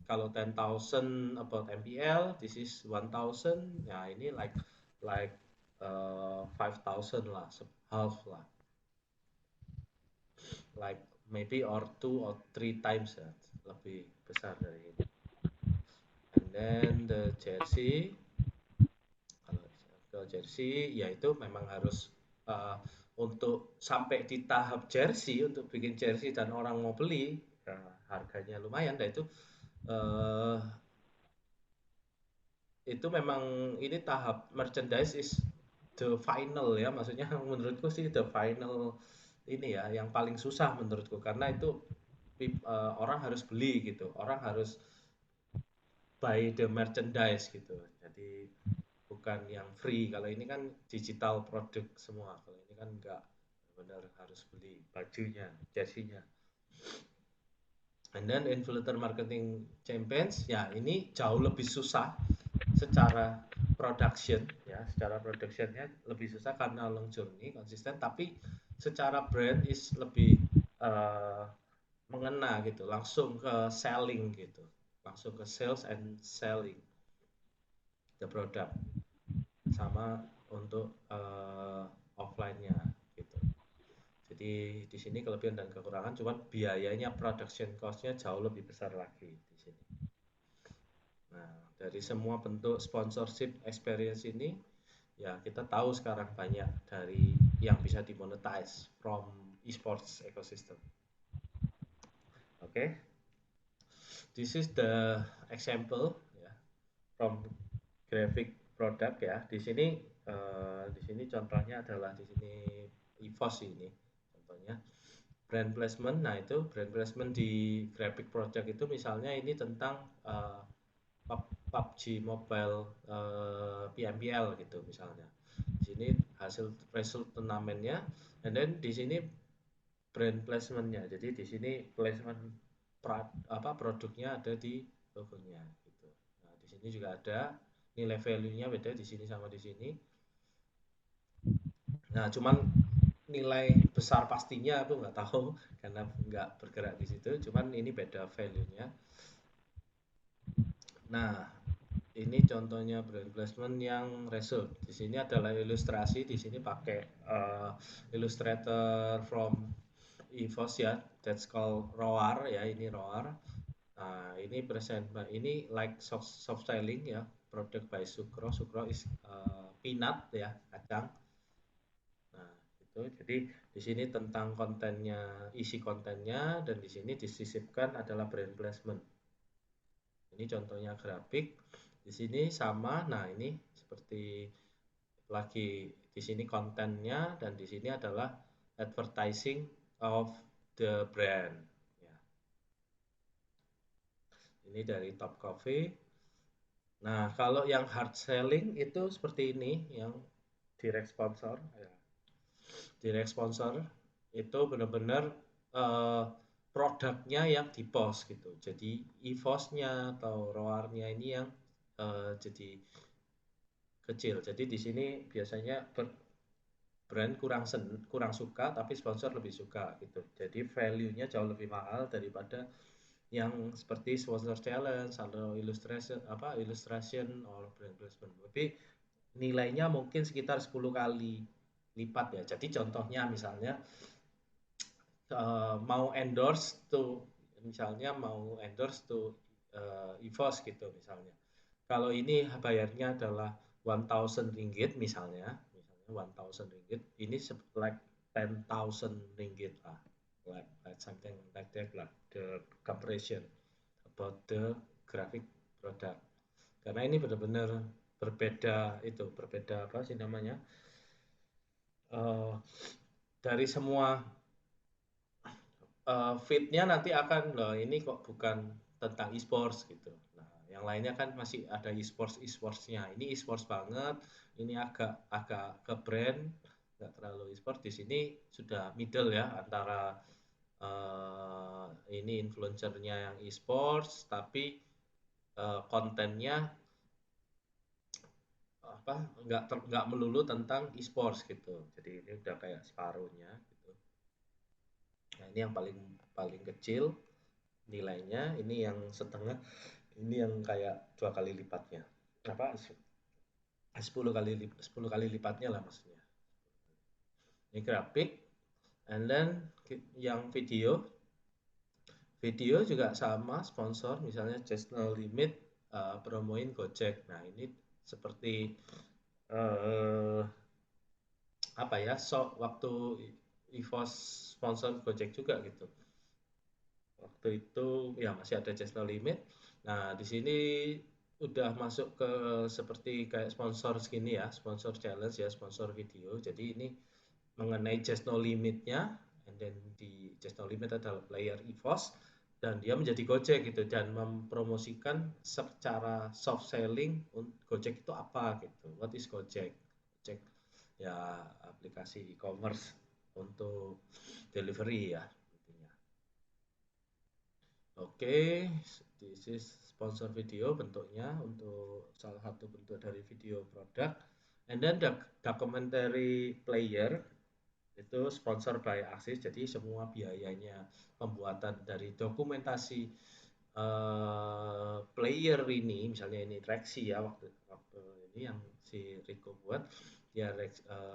kalau 10,000 about MPL, this is 1,000. Nah, ini like 5,000 lah, half lah. Like maybe or 2 or 3 times ya, lebih besar dari ini. And then the jersey, kalau ke jersey ya itu memang harus untuk sampai di tahap jersey, untuk bikin jersey dan orang mau beli ya, harganya lumayan. Dan uh, itu memang ini tahap merchandise is the final ya, maksudnya menurutku sih the final ini ya yang paling susah menurutku karena itu orang harus beli gitu, orang harus buy the merchandise gitu. Jadi bukan yang free. Kalau ini kan digital produk semua. Kalau ini kan enggak, benar harus beli bajunya, jersey-nya. And then influencer marketing campaigns, ya ini jauh lebih susah secara production ya, secara productionnya lebih susah karena long journey konsisten, tapi secara brand is lebih uh, mengena gitu, langsung ke selling gitu, langsung ke sales and selling the product. Sama untuk offline-nya gitu. Jadi di sini kelebihan dan kekurangan, cuman biayanya production cost-nya jauh lebih besar lagi di sini. Nah, dari semua bentuk sponsorship experience ini, ya kita tahu sekarang banyak dari yang bisa dimonetize from esports ecosystem. Oke, okay? This is the example ya, from graphic product ya. Di sini contohnya adalah di sini EVOS ini contohnya brand placement. Nah itu brand placement di graphic project itu misalnya ini tentang PUBG Mobile PMPL gitu misalnya. Di sini hasil result turnamennya, and then di sini brand placementnya. Jadi di sini placement produknya ada di logonya gitu. Nah di sini juga ada nilai value-nya beda di sini sama di sini. Nah cuman nilai besar pastinya aku nggak tahu karena nggak bergerak di situ. Cuman ini beda value-nya. Nah ini contohnya brand placement yang result. Di sini adalah ilustrasi. Di sini pakai Illustrator from EVOS ya. That's called ROAR ya. Ini ROAR. Nah, ini present ini like soft styling ya. Product by Sukro. Sukro is peanut ya, kacang. Nah, itu jadi di sini tentang kontennya, isi kontennya, dan di sini disisipkan adalah brand placement. Ini contohnya grafik. Di sini sama. Nah, ini seperti lagi di sini kontennya dan di sini adalah advertising of the brand. Ya. Ini dari Top Coffee. Nah, kalau yang hard selling itu seperti ini, yang direct sponsor. Ya. Direct sponsor itu benar-benar produknya yang di post gitu. Jadi EVOS-nya atau ROAR-nya ini yang jadi kecil. Jadi di sini biasanya brand kurang suka tapi sponsor lebih suka gitu. Jadi value-nya jauh lebih mahal daripada yang seperti sponsor challenge atau illustration or brand placement. Tapi nilainya mungkin sekitar 10 kali lipat ya. Jadi contohnya misalnya mau endorse to misalnya mau endorse to EVOS gitu misalnya. Kalau ini bayarnya adalah 1,000 ringgit misalnya 1,000 ringgit, ini like 10,000 ringgit lah, like something like that lah, the comparison about the graphic product. Karena ini benar-benar berbeda apa sih namanya, dari semua feed-nya nanti akan, loh ini kok bukan tentang e-sports gitu. Nah, yang lainnya kan masih ada e-sports-nya. Ini e-sports banget, ini agak agak ke brand, nggak terlalu e-sports. Di sini sudah middle ya antara ini influencernya yang e-sports, tapi kontennya apa nggak melulu tentang e-sports gitu. Jadi ini udah kayak separuhnya gitu. Nah, ini yang paling paling kecil nilainya, ini yang setengah, ini yang kayak 2 kali lipatnya. Apa 10 kali lipatnya lah maksudnya. Ini grafik, and then yang video juga sama sponsor, misalnya Just No Limit promoin Gojek. Nah ini seperti uh, apa ya, waktu EVOS sponsor Gojek juga gitu. Waktu itu ya masih ada Just No Limit. Nah, di sini udah masuk ke seperti kayak sponsor segini ya, sponsor challenge ya, sponsor video. Jadi ini mengenai Just No Limitnya, and then di Just No Limit adalah player EVOS, dan dia menjadi Gojek gitu, dan mempromosikan secara soft selling Gojek itu apa gitu. What is Gojek? Gojek ya aplikasi e-commerce untuk delivery ya. Oke, this is sponsor video bentuknya untuk salah satu bentuk dari video produk. And then the documentary player itu sponsor by Axis, jadi semua biayanya pembuatan dari dokumentasi player ini, misalnya ini Rexy ya, waktu ini yang si Rico buat, ya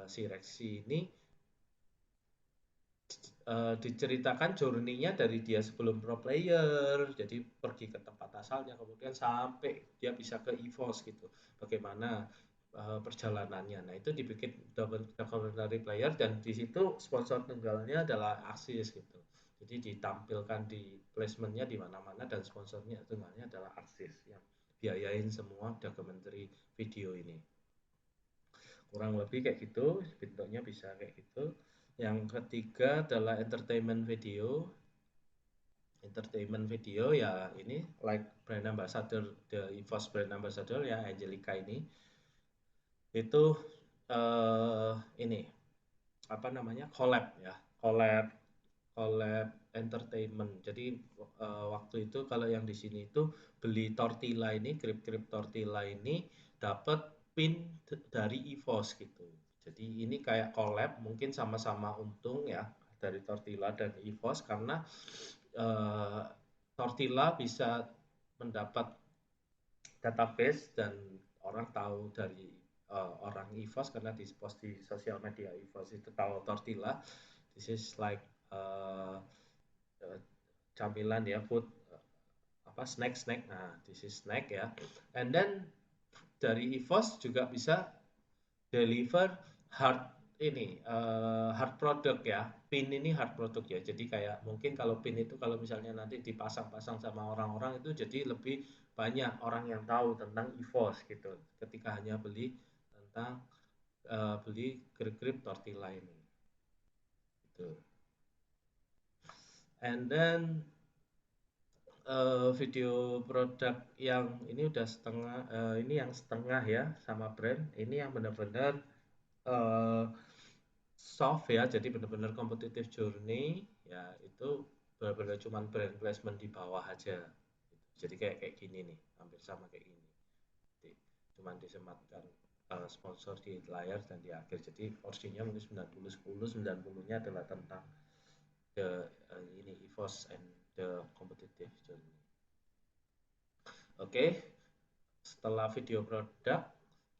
si Rexy ini diceritakan journey-nya dari dia sebelum pro player, jadi pergi ke tempat asalnya, kemudian sampai dia bisa ke EVOS gitu, bagaimana perjalanannya. Nah itu dibikin documentary player, dan di situ sponsor tunggalnya adalah Axis gitu. Jadi ditampilkan di placementnya di mana-mana, dan sponsornya tunggalnya adalah Axis yang biayain semua documentary video ini. Kurang lebih kayak gitu, bentuknya bisa kayak gitu. Yang ketiga adalah entertainment video ya, ini like brand ambassador, the EVOS brand ambassador ya, Angelica ini itu ini apa namanya, collab ya, collab collab entertainment. Jadi waktu itu kalau yang di sini itu beli tortilla ini, krip tortilla ini dapat pin dari EVOS gitu. Jadi ini kayak collab, mungkin sama-sama untung ya dari tortilla dan EVOS, karena uh, tortilla bisa mendapat database dan orang tahu dari orang EVOS karena di post di sosial media EVOS itu tahu tortilla. This is like uh, camilan ya, food apa snack. Nah, this is snack ya. And then dari EVOS juga bisa deliver hard ini hard product ya. Pin ini hard product ya. Jadi kayak mungkin kalau pin itu kalau misalnya nanti dipasang-pasang sama orang-orang itu jadi lebih banyak orang yang tahu tentang EVOS gitu. Ketika hanya beli tentang beli grip tortilla ini. Gitu. And then video produk yang ini udah setengah, ini yang setengah ya sama brand. Ini yang benar-benar uh, soft ya, jadi benar-benar competitive journey ya, itu benar-benar cuman brand placement di bawah aja. Jadi kayak gini nih, hampir sama kayak gini. Jadi, cuman disematkan sponsor di layar dan di akhir. Jadi porsinya mungkin 90-10, 90-nya adalah tentang the ini EVOS and the competitive journey. Oke, setelah video produk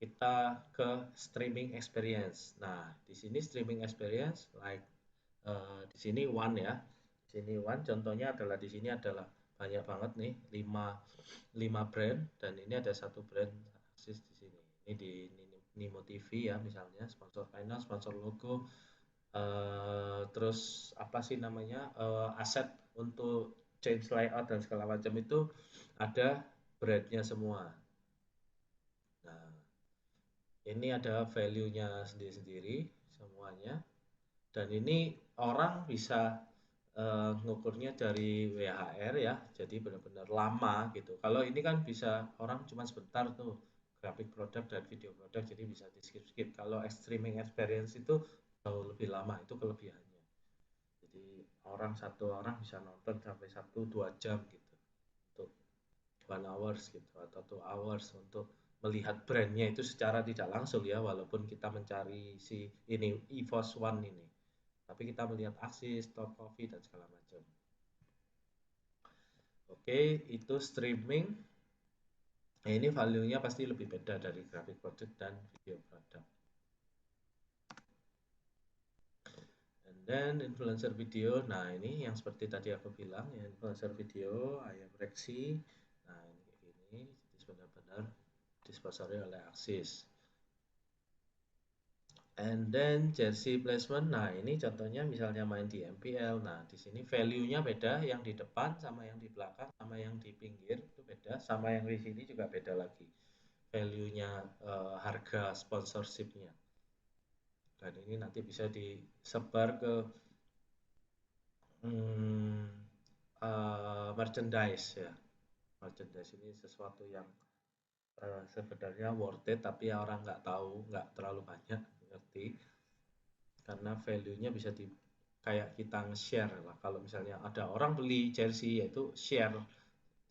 kita ke streaming experience. Nah, di sini streaming experience like di sini One ya. Di sini One contohnya adalah di sini adalah banyak banget nih, 5 brand, dan ini ada satu brand Axis di sini. Ini di Nimo TV ya misalnya, sponsor final, sponsor logo, terus apa sih namanya, aset untuk change layout dan segala macam itu ada brandnya semua. Nah, Ini ada value-nya sendiri-sendiri semuanya. Dan ini orang bisa ngukurnya dari WHR ya, jadi benar-benar lama gitu. Kalau ini kan bisa orang cuma sebentar tuh, grafik produk dan video produk, jadi bisa di skip-skip. Kalau streaming experience itu jauh lebih lama, itu kelebihannya. Jadi satu orang bisa nonton sampai 1-2 jam gitu untuk 1 hours gitu atau 2 hours untuk melihat brandnya itu secara tidak langsung ya, walaupun kita mencari si ini EVOS One ini, tapi kita melihat Axis, Top Coffee dan segala macam. Oke, itu streaming. Nah, ini value-nya pasti lebih beda dari graphic project dan video product. And then influencer video. Nah, ini yang seperti tadi aku bilang ya, influencer video, ayam Rexy. Nah, ini kayak gini. Jadi benar-benar disponsori oleh Axis. And then jersey placement. Nah, ini contohnya misalnya main di MPL. Nah, di sini value-nya beda, yang di depan sama yang di belakang sama yang di pinggir itu beda, sama yang di sini juga beda lagi. Value-nya harga sponsorship-nya. Dan ini nanti bisa disebar ke hmm, merchandise ya. Merchandise ini sesuatu yang sebenarnya worth it, tapi orang nggak tahu, nggak terlalu banyak ngerti, karena value-nya bisa di kayak kita nge-share lah. Kalau misalnya ada orang beli jersey, yaitu share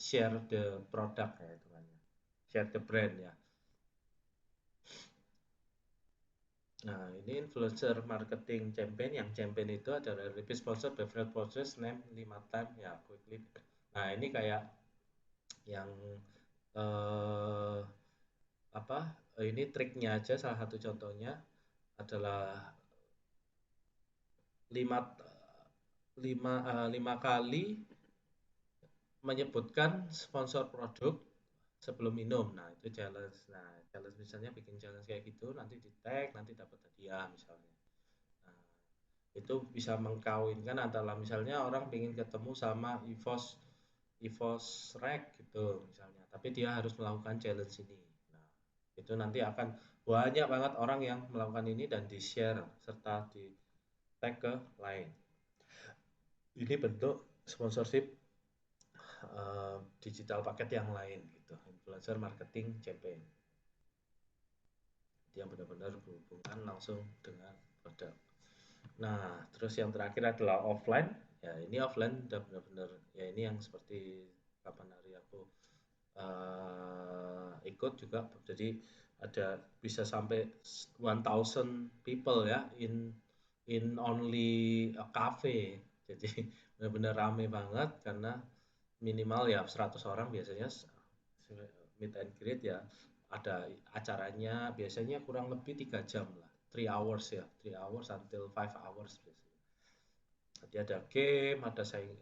share the product ya, itu kan ya. Share the brand ya. Nah, ini influencer marketing campaign. Yang campaign itu adalah repeat sponsor, beverage process, name 5 time ya, quickly. Nah, ini kayak yang eh, apa? Ini triknya aja, salah satu contohnya adalah 5 5 kali menyebutkan sponsor produk sebelum minum. Nah, itu challenge. Nah, challenge misalnya bikin challenge kayak gitu, nanti di tag, nanti dapat hadiah misalnya. Nah, itu bisa mengkawinkan antara misalnya orang ingin ketemu sama EVOS Rec gitu misalnya, tapi dia harus melakukan challenge ini. Nah, itu nanti akan banyak banget orang yang melakukan ini dan di-share serta di tag ke lain. Ini bentuk sponsorship digital paket yang lain gitu, influencer marketing campaign, yang benar-benar berhubungan langsung dengan produk. Nah, terus yang terakhir adalah offline. Ya, ini offline udah benar-benar ya, ini yang seperti kapan hari aku ikut juga. Jadi ada bisa sampai 1000 people ya in only a cafe. Jadi benar-benar rame banget karena minimal ya 100 orang biasanya meet and greet ya. Ada acaranya biasanya kurang lebih 3 jam lah, 3 hours ya, 3 hours until 5 hours biasanya. Jadi ada game, ada saing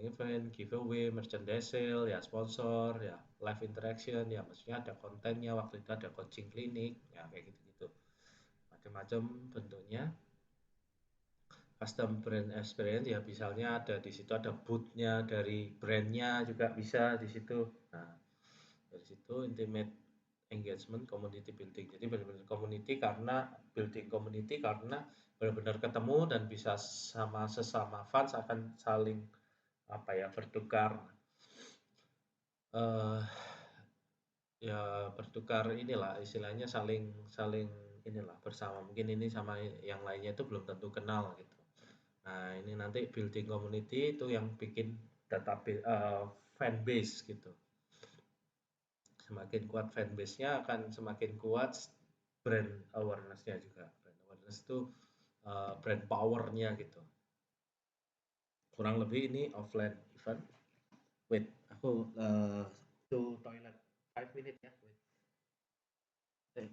event, giveaway, merchandise sale, ya sponsor, ya live interaction, ya maksudnya ada kontennya, waktu itu ada coaching klinik, ya kayak gitu-gitu. Macam-macam bentuknya. Custom brand experience ya, misalnya ada di situ ada booth-nya dari brandnya juga bisa di situ. Nah, dari situ intimate engagement, community building. Jadi benar-benar community karena building community karena benar-benar ketemu dan bisa sama sesama fans akan saling apa ya, bertukar eh ya bertukar inilah istilahnya, saling saling inilah bersama. Mungkin ini sama yang lainnya itu belum tentu kenal gitu. Nah, ini nanti building community itu yang bikin database fan base gitu. Semakin kuat fanbase-nya akan semakin kuat brand awareness-nya juga. Brand awareness itu brand power-nya gitu. Kurang lebih ini offline event. Wait, aku to toilet 5 minutes ya. Wait.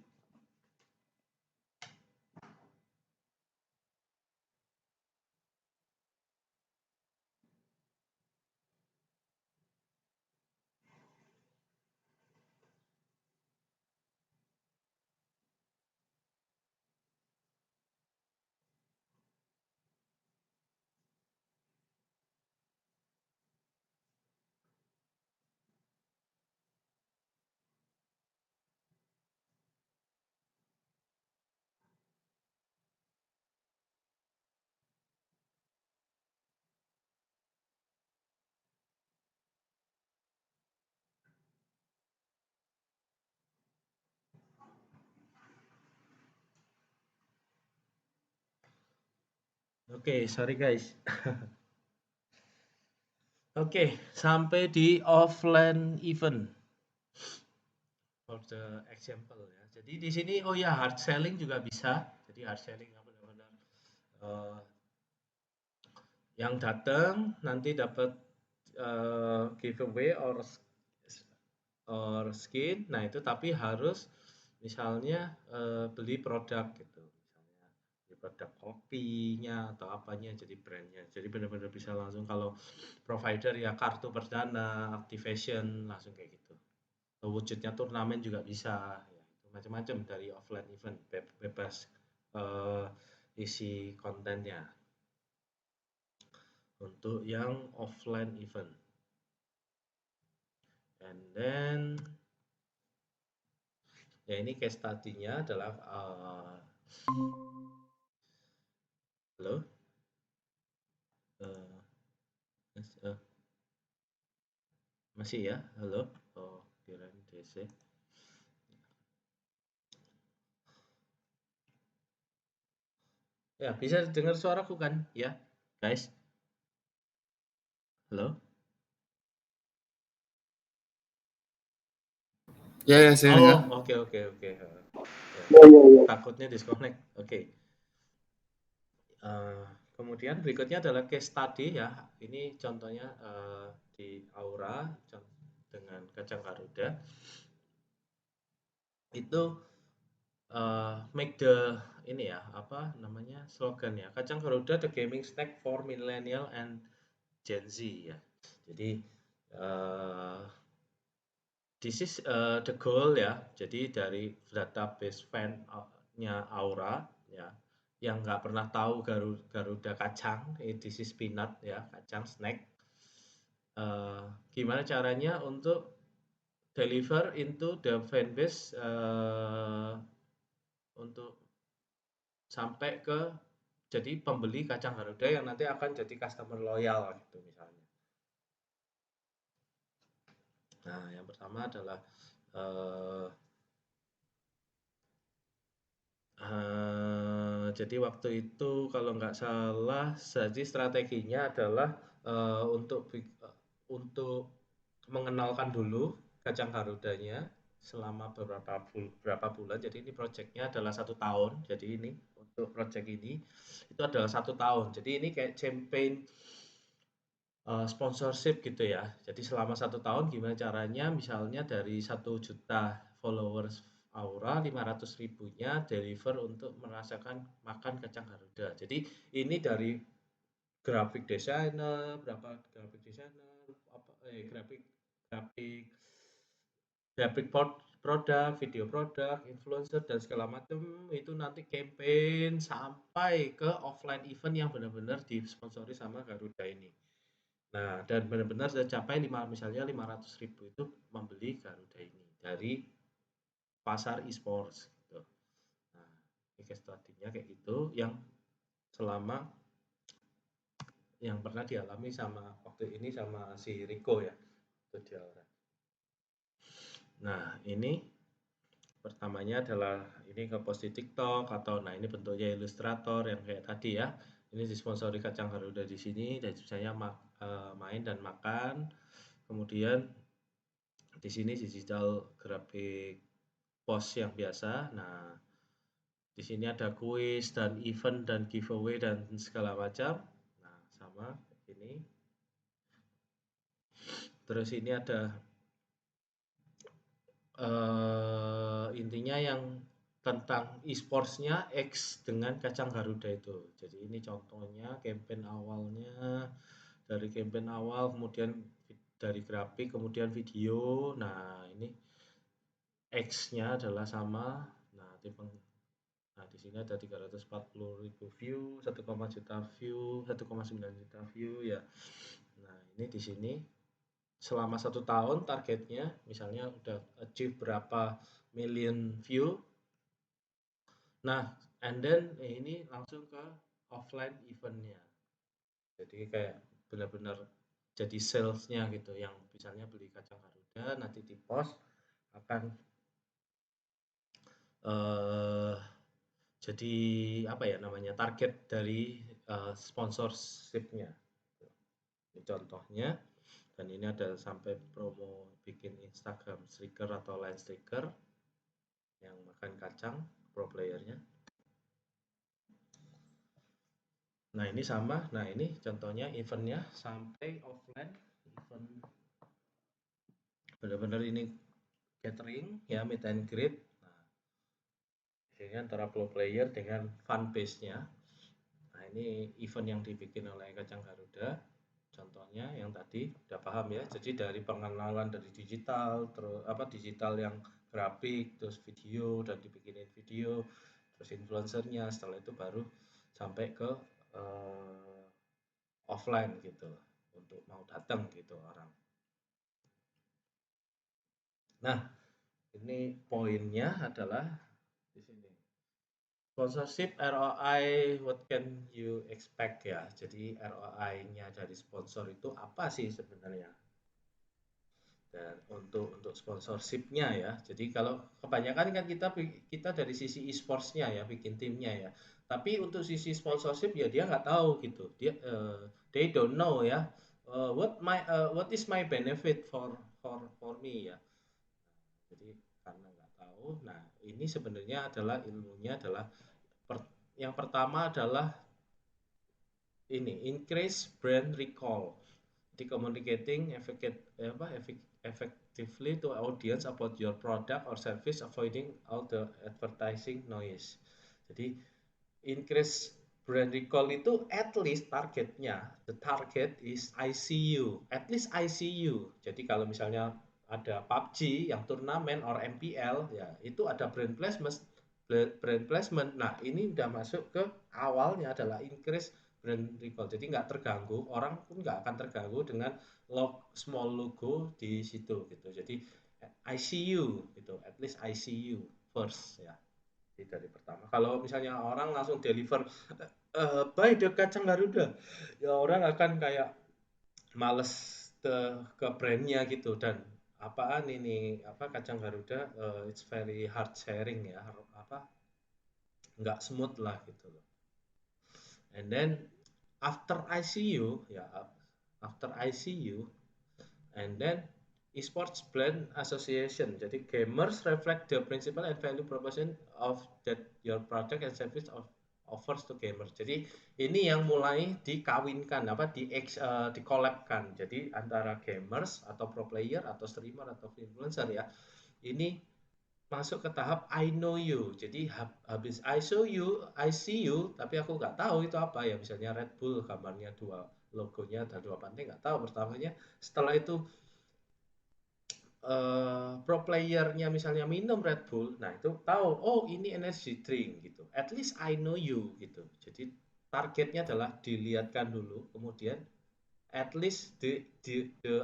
Oke, sorry guys. Oke, sampai di offline event for the example ya. Jadi di sini oh ya hard selling juga bisa. Jadi hard selling yang benar-benar eh, yang datang nanti dapat giveaway or skin. Nah, itu tapi harus misalnya beli produk gitu. Misalnya beli produk kopinya atau apanya jadi brandnya. Jadi benar-benar bisa langsung kalau provider ya kartu perdana, activation langsung kayak gitu. Wujudnya turnamen juga bisa ya, itu macam-macam dari offline event bebas isi kontennya untuk yang offline event. And then ya ini case study-nya adalah halo. Eh, masih ya? Halo? Oh, kirain DC. Ya, bisa dengar suaraku kan? Ya, guys. Halo? Ya, ya, saya dengar. Oh, oke, oke, oke. Ya, Ya, ya, ya. takutnya disconnect. Oke. Kemudian berikutnya adalah case study ya. Ini contohnya di Aura dengan kacang Garuda. Itu make the ini ya apa namanya slogan ya, kacang Garuda the gaming snack for millennial and Gen Z ya. Jadi this is the goal ya. Jadi dari database fan-nya Aura ya, yang nggak pernah tahu Garuda kacang, this is peanut ya, kacang snack. Gimana caranya untuk deliver into the fanbase untuk sampai ke jadi pembeli kacang Garuda yang nanti akan jadi customer loyal gitu misalnya. Nah, yang pertama adalah jadi waktu itu kalau nggak salah, jadi strateginya adalah untuk mengenalkan dulu kacang Garudanya selama beberapa bulan. Jadi ini proyeknya adalah 1 tahun. Jadi ini untuk proyek ini itu adalah 1 tahun. Jadi ini kayak campaign sponsorship gitu ya. Jadi selama 1 tahun gimana caranya misalnya dari 1 juta followers Aura 500 ribunya deliver untuk merasakan makan kacang Garuda. Jadi ini dari graphic designer, berapa graphic designer, graphic graphic graphic produk, video produk, influencer dan segala macam itu nanti campaign sampai ke offline event yang benar-benar disponsori sama Garuda ini. Nah, dan benar-benar sudah capai misalnya 500 ribu itu membeli Garuda ini dari pasar e-sports gitu. Nah, ini case study-nya kayak gitu yang selama yang pernah dialami sama waktu ini sama si Rico ya. Itu dia orang. Nah, ini pertamanya adalah ini ngepost di TikTok atau nah ini bentuknya ilustrator yang kayak tadi ya. Ini disponsori kacang Garuda di sini dan saya main dan makan. Kemudian di sini digital grafik post yang biasa. Nah, di sini ada kuis dan event dan giveaway dan segala macam. Nah, sama ini. Terus ini ada intinya yang tentang e-sports-nya X dengan kacang Garuda itu. Jadi ini contohnya campaign awalnya, dari campaign awal kemudian dari grafik kemudian video. Nah, ini X-nya adalah sama. Nah, nah di sini ada 340.000 view, 1, juta view, 1,9 juta view ya. Nah, ini di sini selama 1 tahun targetnya misalnya udah achieve berapa million view. Nah, and then ini langsung ke offline eventnya. Jadi kayak benar-benar jadi salesnya gitu, yang misalnya beli kacang Garuda nanti di post akan jadi apa ya namanya target dari sponsorship-nya. Ini contohnya, dan ini ada sampai promo bikin Instagram sticker atau line sticker yang makan kacang pro playernya. Nah ini sama, nah ini contohnya eventnya sampai offline, event benar-benar ini catering ya, meet and greet. Nah, ini antara pro player dengan fan base-nya. Nah ini event yang dibikin oleh Kacang Garuda. Contohnya yang tadi udah paham ya. Jadi dari pengenalan dari digital, terus digital yang grafik, terus video dan dibikinin video, terus influencernya. Setelah itu baru sampai ke offline gitu untuk mau datang gitu orang. Nah, ini poinnya adalah di sini. Sponsorship ROI, what can you expect ya? Jadi ROI-nya dari sponsor itu apa sih sebenarnya? Dan untuk sponsorship-nya ya. Jadi kalau kebanyakan kan kita dari sisi e-sports-nya ya, bikin timnya ya. Tapi untuk sisi sponsorship ya dia nggak tahu gitu. Dia they don't know ya. What is my benefit for me ya. Jadi karena nggak tahu. Nah, ini sebenarnya adalah ilmunya adalah yang pertama adalah ini increase brand recall. Jadi communicating effectively to audience about your product or service, avoiding all the advertising noise. Jadi increase brand recall itu at least targetnya, the target is ICU, at least ICU. Jadi kalau misalnya ada PUBG yang turnamen or MPL ya itu ada brand placement. Nah ini udah masuk ke awalnya adalah increase brand recall. Jadi nggak terganggu, orang pun nggak akan terganggu dengan small logo di situ gitu. Jadi ICU gitu, at least ICU first ya. Jadi dari pertama. Kalau misalnya orang langsung deliver by the Kacang Garuda, ya orang akan kayak males ke brandnya gitu dan apaan ini Kacang Garuda it's very hard sharing ya nggak smooth lah gitu loh. And then after ICU ya after ICU and then esports brand association. Jadi gamers reflect the principle and value proposition of that your product and service offers to gamers. Jadi ini yang mulai dikawinkan dikolabkan. Jadi antara gamers atau pro player atau streamer atau influencer ya. Ini masuk ke tahap I know you. Jadi habis I see you, tapi aku nggak tahu itu apa ya. Misalnya Red Bull gambarnya dua logonya ada dua pantai nggak tahu pertamanya. Setelah itu pro playernya misalnya minum Red Bull, nah itu tahu, oh ini energy drink gitu. At least I know you gitu. Jadi targetnya adalah dilihatkan dulu, kemudian at least the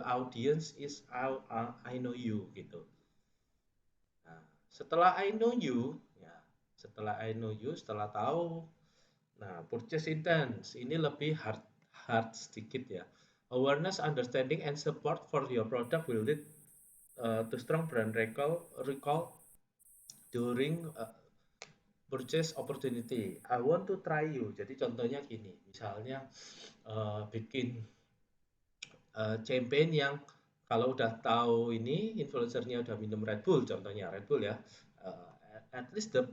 audience is I know you gitu. Nah, setelah I know you, ya setelah I know you, setelah tahu, nah purchase intent ini lebih hard sedikit ya. Awareness, understanding, and support for your product will lead to strong brand recall during purchase opportunity. I want to try you. Jadi contohnya gini, misalnya bikin campaign yang kalau udah tahu ini influencernya udah minum Red Bull, contohnya Red Bull ya, at least the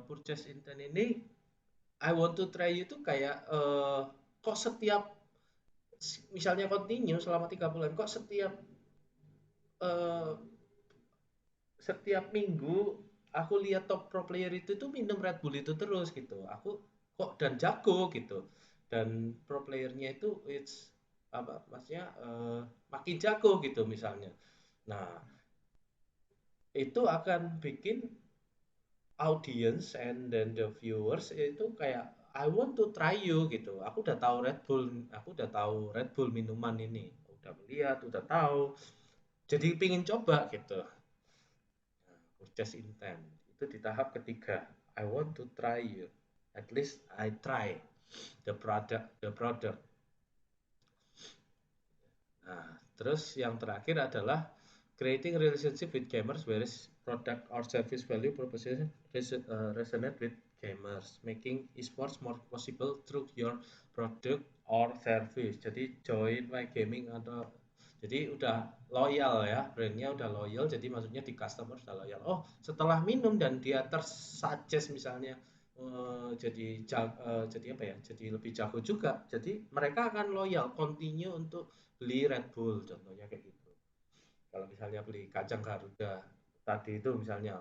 purchase intent ini I want to try you itu kayak kok setiap misalnya continue selama 3 bulan, kok uh, setiap minggu aku lihat top pro player itu tuh minum Red Bull itu terus gitu. Aku kok dan jago gitu. Dan pro playernya itu maksudnya makin jago gitu misalnya. Nah, itu akan bikin audience and then the viewers itu kayak I want to try you gitu. Aku udah tahu Red Bull minuman ini. Udah melihat, udah tahu. Jadi pingin coba gitu. Purchase intent itu di tahap ketiga. I want to try you. At least I try the product. Nah, terus yang terakhir adalah creating relationship with gamers where product or service value proposition resonate with gamers, making esports more possible through your product or service. Jadi join my gaming atau jadi udah loyal ya, brandnya udah loyal, jadi maksudnya di customer udah loyal. Oh, setelah minum dan dia tersuggest misalnya jadi apa ya? Jadi lebih jago juga. Jadi mereka akan loyal, continue untuk beli Red Bull contohnya kayak gitu. Kalau misalnya beli kacang Garuda tadi itu misalnya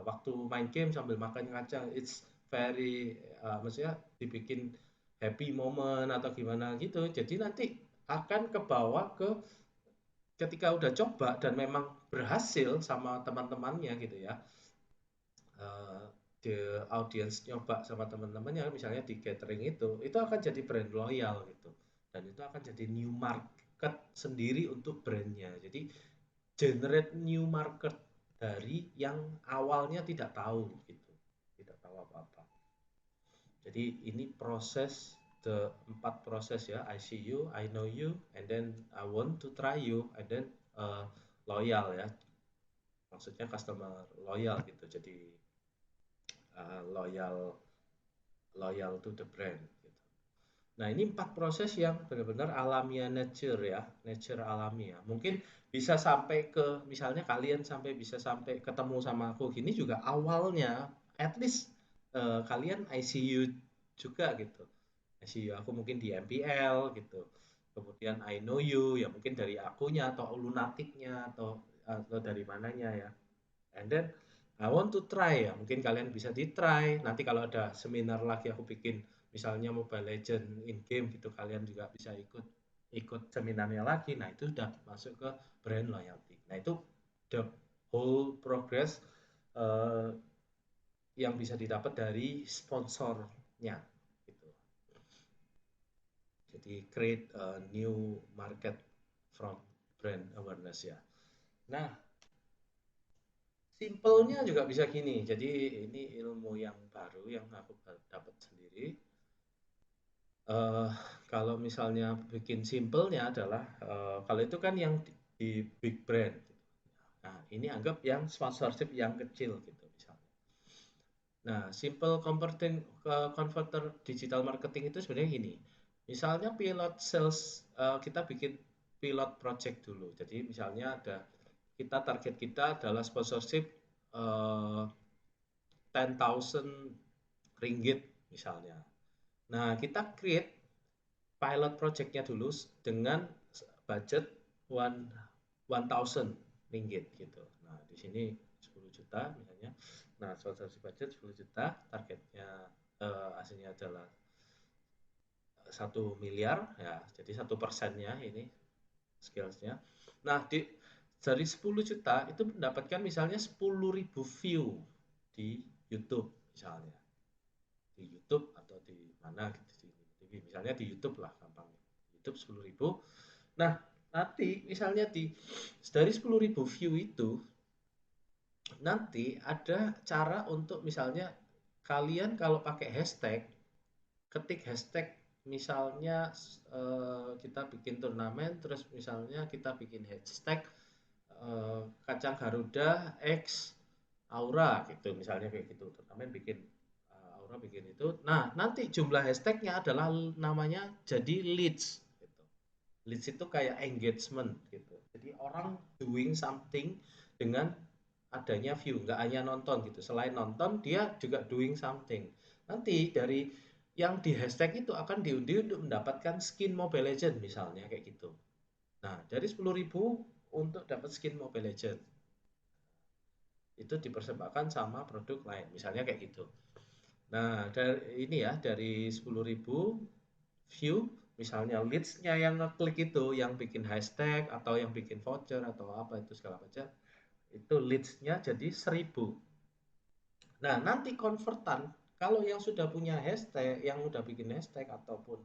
waktu main game sambil makan kacang, it's very maksudnya dibikin happy moment atau gimana gitu. Jadi nanti akan kebawa ke ketika udah coba dan memang berhasil sama teman-temannya gitu ya. Uh, the audience nyoba sama teman-temannya misalnya di catering itu akan jadi brand loyal gitu. Dan itu akan jadi new market sendiri untuk brandnya. Jadi generate new market dari yang awalnya tidak tahu gitu, tidak tahu apa-apa. Jadi ini proses the 4 proses ya, I see you, I know you, and then I want to try you, and then loyal ya, maksudnya customer loyal gitu. Jadi loyal loyal to the brand gitu. Nah, ini 4 proses yang benar-benar alamiah nature ya, nature alami ya. Mungkin bisa sampai ke misalnya kalian sampai bisa sampai ketemu sama aku gini juga awalnya at least kalian ICU juga gitu. ICU aku mungkin di MPL gitu. Kemudian I know you ya mungkin dari akunya atau lunatiknya atau dari mananya ya. And then I want to try ya, mungkin kalian bisa di try. Nanti kalau ada seminar lagi aku bikin misalnya Mobile Legend in game gitu kalian juga bisa ikut seminarnya lagi. Nah, itu udah masuk ke brand loyalty. Nah, itu the whole progress uh, yang bisa didapat dari sponsornya gitu. Jadi create a new market from brand awareness ya. Nah, simpelnya juga bisa gini. Jadi ini ilmu yang baru yang aku dapat sendiri. Uh, kalau misalnya bikin simpelnya adalah kalau itu kan yang di big brand. Nah, ini anggap yang sponsorship yang kecil gitu misalnya. Nah, simple converter digital marketing itu sebenarnya gini. Misalnya pilot sales kita bikin pilot project dulu. Jadi misalnya target kita adalah sponsorship 10.000 ringgit misalnya. Nah, kita create pilot projectnya dulu dengan budget 1.000 ringgit gitu. Nah, di sini 10 juta misalnya. Nah, sponsorship budget 10 juta, targetnya aslinya adalah 1 miliar ya. Jadi 1%-nya ini skillsnya. Nah, dari 10 juta itu mendapatkan misalnya 10.000 view di YouTube misalnya. Di YouTube atau di mana gitu di misalnya di YouTube lah gampang. YouTube 10.000. Nah, nanti misalnya dari 10.000 view itu nanti ada cara untuk misalnya kalian kalau pakai hashtag ketik hashtag misalnya kita bikin turnamen terus misalnya kita bikin hashtag kacang Garuda X Aura gitu misalnya kayak gitu turnamen bikin Aura bikin itu. Nah, nanti jumlah hashtagnya adalah namanya jadi leads gitu. Leads itu kayak engagement gitu. Jadi orang doing something dengan adanya view, nggak hanya nonton gitu. Selain nonton, dia juga doing something. Nanti dari yang di hashtag itu akan diundi untuk mendapatkan skin Mobile Legend misalnya kayak gitu. Nah, dari 10.000 untuk dapat skin Mobile Legend itu dipersembahkan sama produk lain, misalnya kayak gitu. Nah, dari ini ya dari 10.000 view, misalnya leads-nya yang ngeklik itu, yang bikin hashtag atau yang bikin voucher atau apa itu segala macam, itu leads-nya jadi 1.000. Nah, nanti konvertan kalau yang sudah punya hashtag, yang udah bikin hashtag ataupun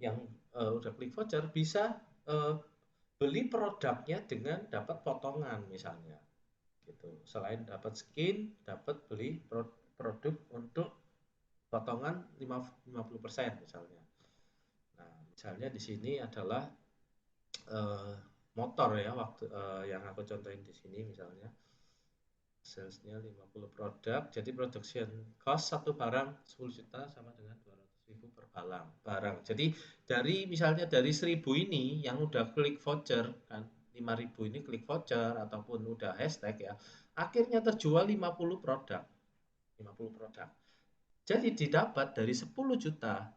yang udah klik voucher bisa beli produknya dengan dapat potongan misalnya gitu. Selain dapat skin, dapat beli produk untuk potongan 50% misalnya. Nah, misalnya di sini adalah motor ya waktu yang aku contohin di sini misalnya salesnya 50 produk, jadi production cost satu barang 10 juta sama dengan 200.000 per barang. Jadi dari misalnya dari 1.000 ini yang udah klik voucher kan, 5.000 ini klik voucher ataupun udah hashtag ya, akhirnya terjual 50 produk. 50 produk. Jadi didapat dari 10 juta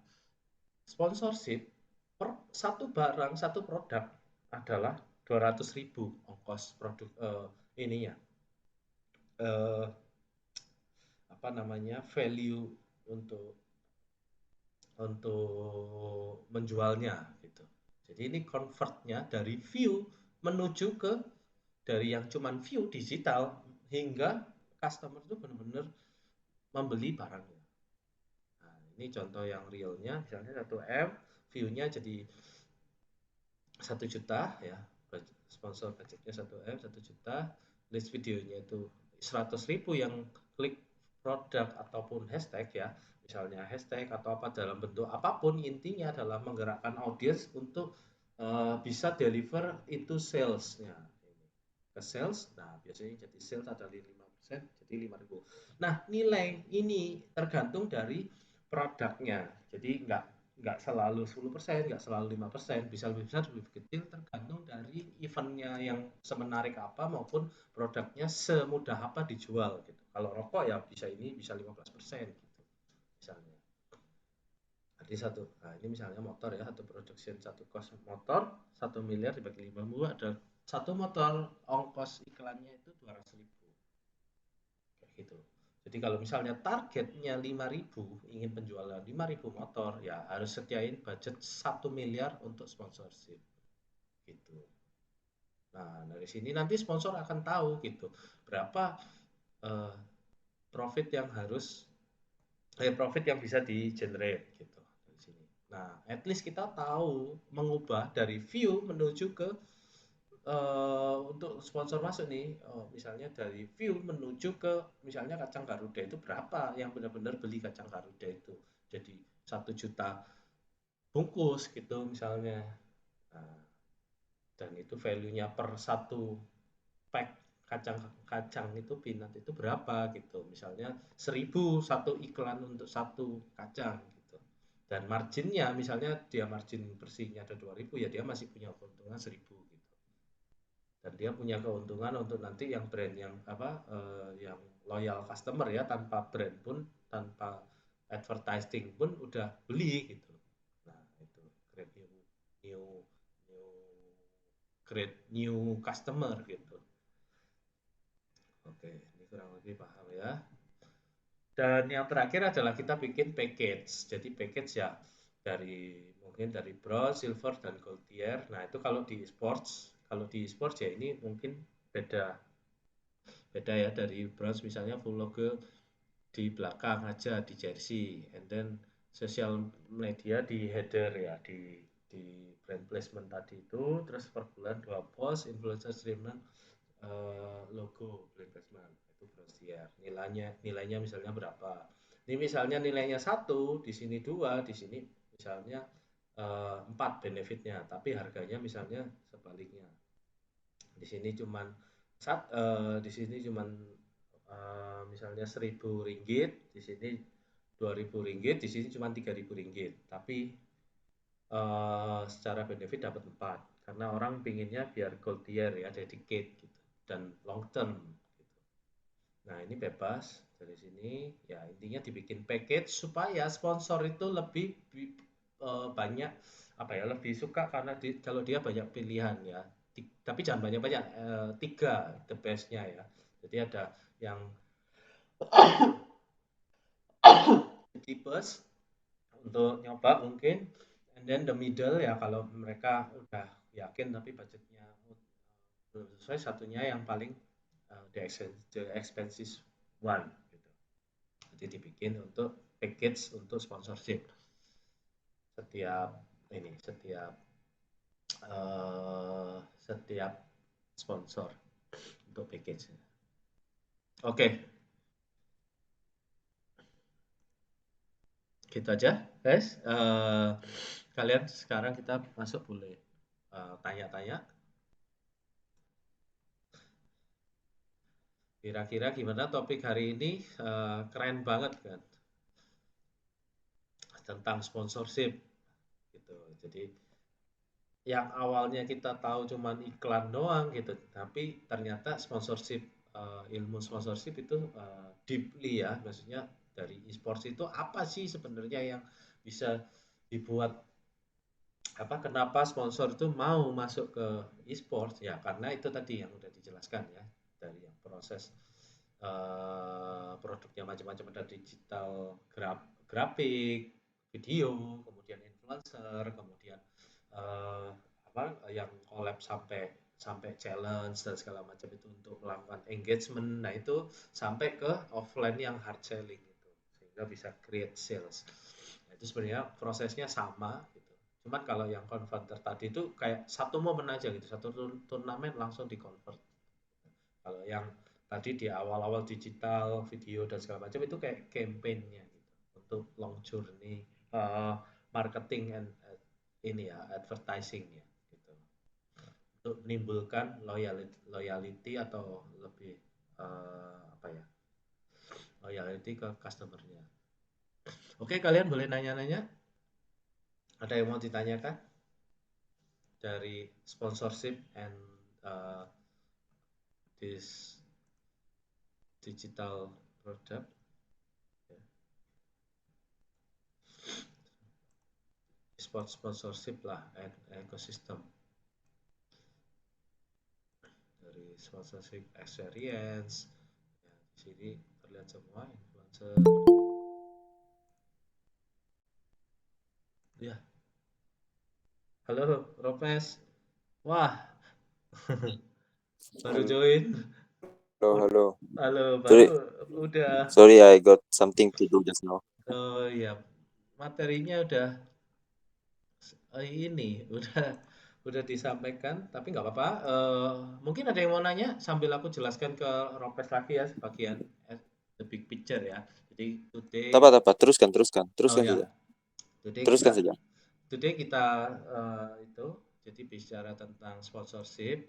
sponsorship per satu barang, satu produk adalah 200.000 ongkos produk ininya eh, apa namanya value untuk menjualnya gitu. Jadi ini convertnya dari view menuju ke dari yang cuman view digital hingga customer itu benar-benar membeli barangnya. Nah, ini contoh yang realnya, misalnya 1M, view-nya jadi 1 juta ya, sponsor budgetnya 1M, 1 juta, list videonya itu 100.000 yang klik produk ataupun hashtag ya, misalnya hashtag atau apa dalam bentuk apapun, intinya adalah menggerakkan audiens untuk bisa deliver itu salesnya ke sales. Nah, biasanya jadi sales ada 5%, jadi 5.000. Nah, nilai ini tergantung dari produknya. Jadi nggak selalu 10%, nggak selalu 5%, bisa lebih besar, lebih kecil, tergantung dari eventnya yang semenarik apa maupun produknya semudah apa dijual gitu. Kalau rokok ya bisa ini bisa 15% gitu misalnya. Jadi nah ini misalnya motor ya, satu production, satu cost motor, 1 miliar dibagi 50 ada satu motor ongkos iklannya itu 200.000 kayak gitu. Jadi kalau misalnya targetnya 5.000, ingin penjualan 5.000 motor, ya harus sediain budget 1 miliar untuk sponsorship gitu. Nah, dari sini nanti sponsor akan tahu gitu berapa uh, profit yang profit yang bisa di generate gitu dari sini. Nah, at least kita tahu mengubah dari view menuju ke untuk sponsor masuk nih, misalnya dari view menuju ke misalnya kacang Garuda itu berapa yang benar-benar beli kacang Garuda itu. Jadi 1 juta bungkus gitu misalnya. Nah, dan itu value-nya per satu pack kacang itu peanut itu berapa gitu. Misalnya 1.000 satu iklan untuk satu kacang gitu. Dan marginnya misalnya dia margin bersihnya ada 2.000 ya dia masih punya keuntungan 1.000 gitu. Dan dia punya keuntungan untuk nanti yang brand yang yang loyal customer ya tanpa brand pun tanpa advertising pun udah beli gitu. Nah itu create new new create new customer gitu. Oke, ini kurang lebih paham ya. Dan yang terakhir adalah kita bikin package. Jadi package ya mungkin dari bronze, silver, dan gold tier. Nah itu kalau di sports, ya ini mungkin beda ya dari bronze misalnya full logo di belakang aja di jersey, and then sosial media di header ya di brand placement tadi itu, terus per bulan 2 post, influencer streaming logo brand placement itu bronze tier. Nilainya misalnya berapa? Ini misalnya nilainya 1, di sini 2, di sini misalnya 4 benefitnya, tapi harganya misalnya sebaliknya. Di sini cuman di sini cuman misalnya 1.000 ringgit, di sini 2.000 ringgit, di sini cuma 3.000 ringgit. Tapi secara benefit dapat 4 karena orang pinginnya biar gold tier ya, dedicate gitu dan long term gitu. Nah, ini bebas dari sini ya, intinya dibikin package supaya sponsor itu lebih banyak lebih suka karena kalau dia banyak pilihan ya. Tapi jangan banyak-banyak, 3 the bestnya ya. Jadi ada yang cheapest untuk nyoba mungkin, and then the middle ya kalau mereka udah yakin tapi budgetnya belum sesuai, satunya yang paling the expensive one gitu. Jadi dibikin untuk package untuk sponsorship setiap setiap sponsor untuk package. Oke, gitu aja guys. Kalian sekarang kita masuk boleh tanya-tanya. Kira-kira gimana topik hari ini? Keren banget kan, tentang sponsorship gitu. Jadi yang awalnya kita tahu cuman iklan doang gitu, tapi ternyata sponsorship, ilmu sponsorship itu deeply ya, maksudnya dari e-sports itu apa sih sebenarnya yang bisa dibuat, apa, kenapa sponsor itu mau masuk ke e-sports ya, karena itu tadi yang udah dijelaskan ya, dari yang proses produknya macam-macam, ada digital, grafik, video, kemudian influencer, kemudian uh, apa yang collab sampai sampai challenge dan segala macam itu untuk melakukan engagement. Nah itu sampai ke offline yang hard selling itu, sehingga bisa create sales. Nah, itu sebenarnya prosesnya sama gitu. Cuman kalau yang converter tadi itu kayak satu momen aja gitu, satu turnamen langsung di convert. Kalau yang tadi di awal-awal digital, video dan segala macam itu kayak campaign-nya gitu untuk long journey, marketing and ini ya advertising-nya gitu. Untuk menimbulkan loyalty atau lebih apa ya? Loyalty ke customer-nya. Oke, kalian boleh nanya-nanya? Ada yang mau ditanyakan dari sponsorship and uh, this digital product? Sponsorship lah, ekosistem dari sponsorship experience ya, di sini terlihat semua influencer ya. Halo Ropes, wah baru Halo, join. halo. Halo, baru Sorry, udah. sorry, I got something to do just now. Oh ya, materinya udah ini udah disampaikan, tapi nggak apa-apa. Mungkin ada yang mau nanya sambil aku jelaskan ke Ropes lagi ya sebagian the big picture ya. Jadi today, Apa, teruskan, oh teruskan ya, saja, today teruskan kita saja. Today kita itu jadi bicara tentang sponsorship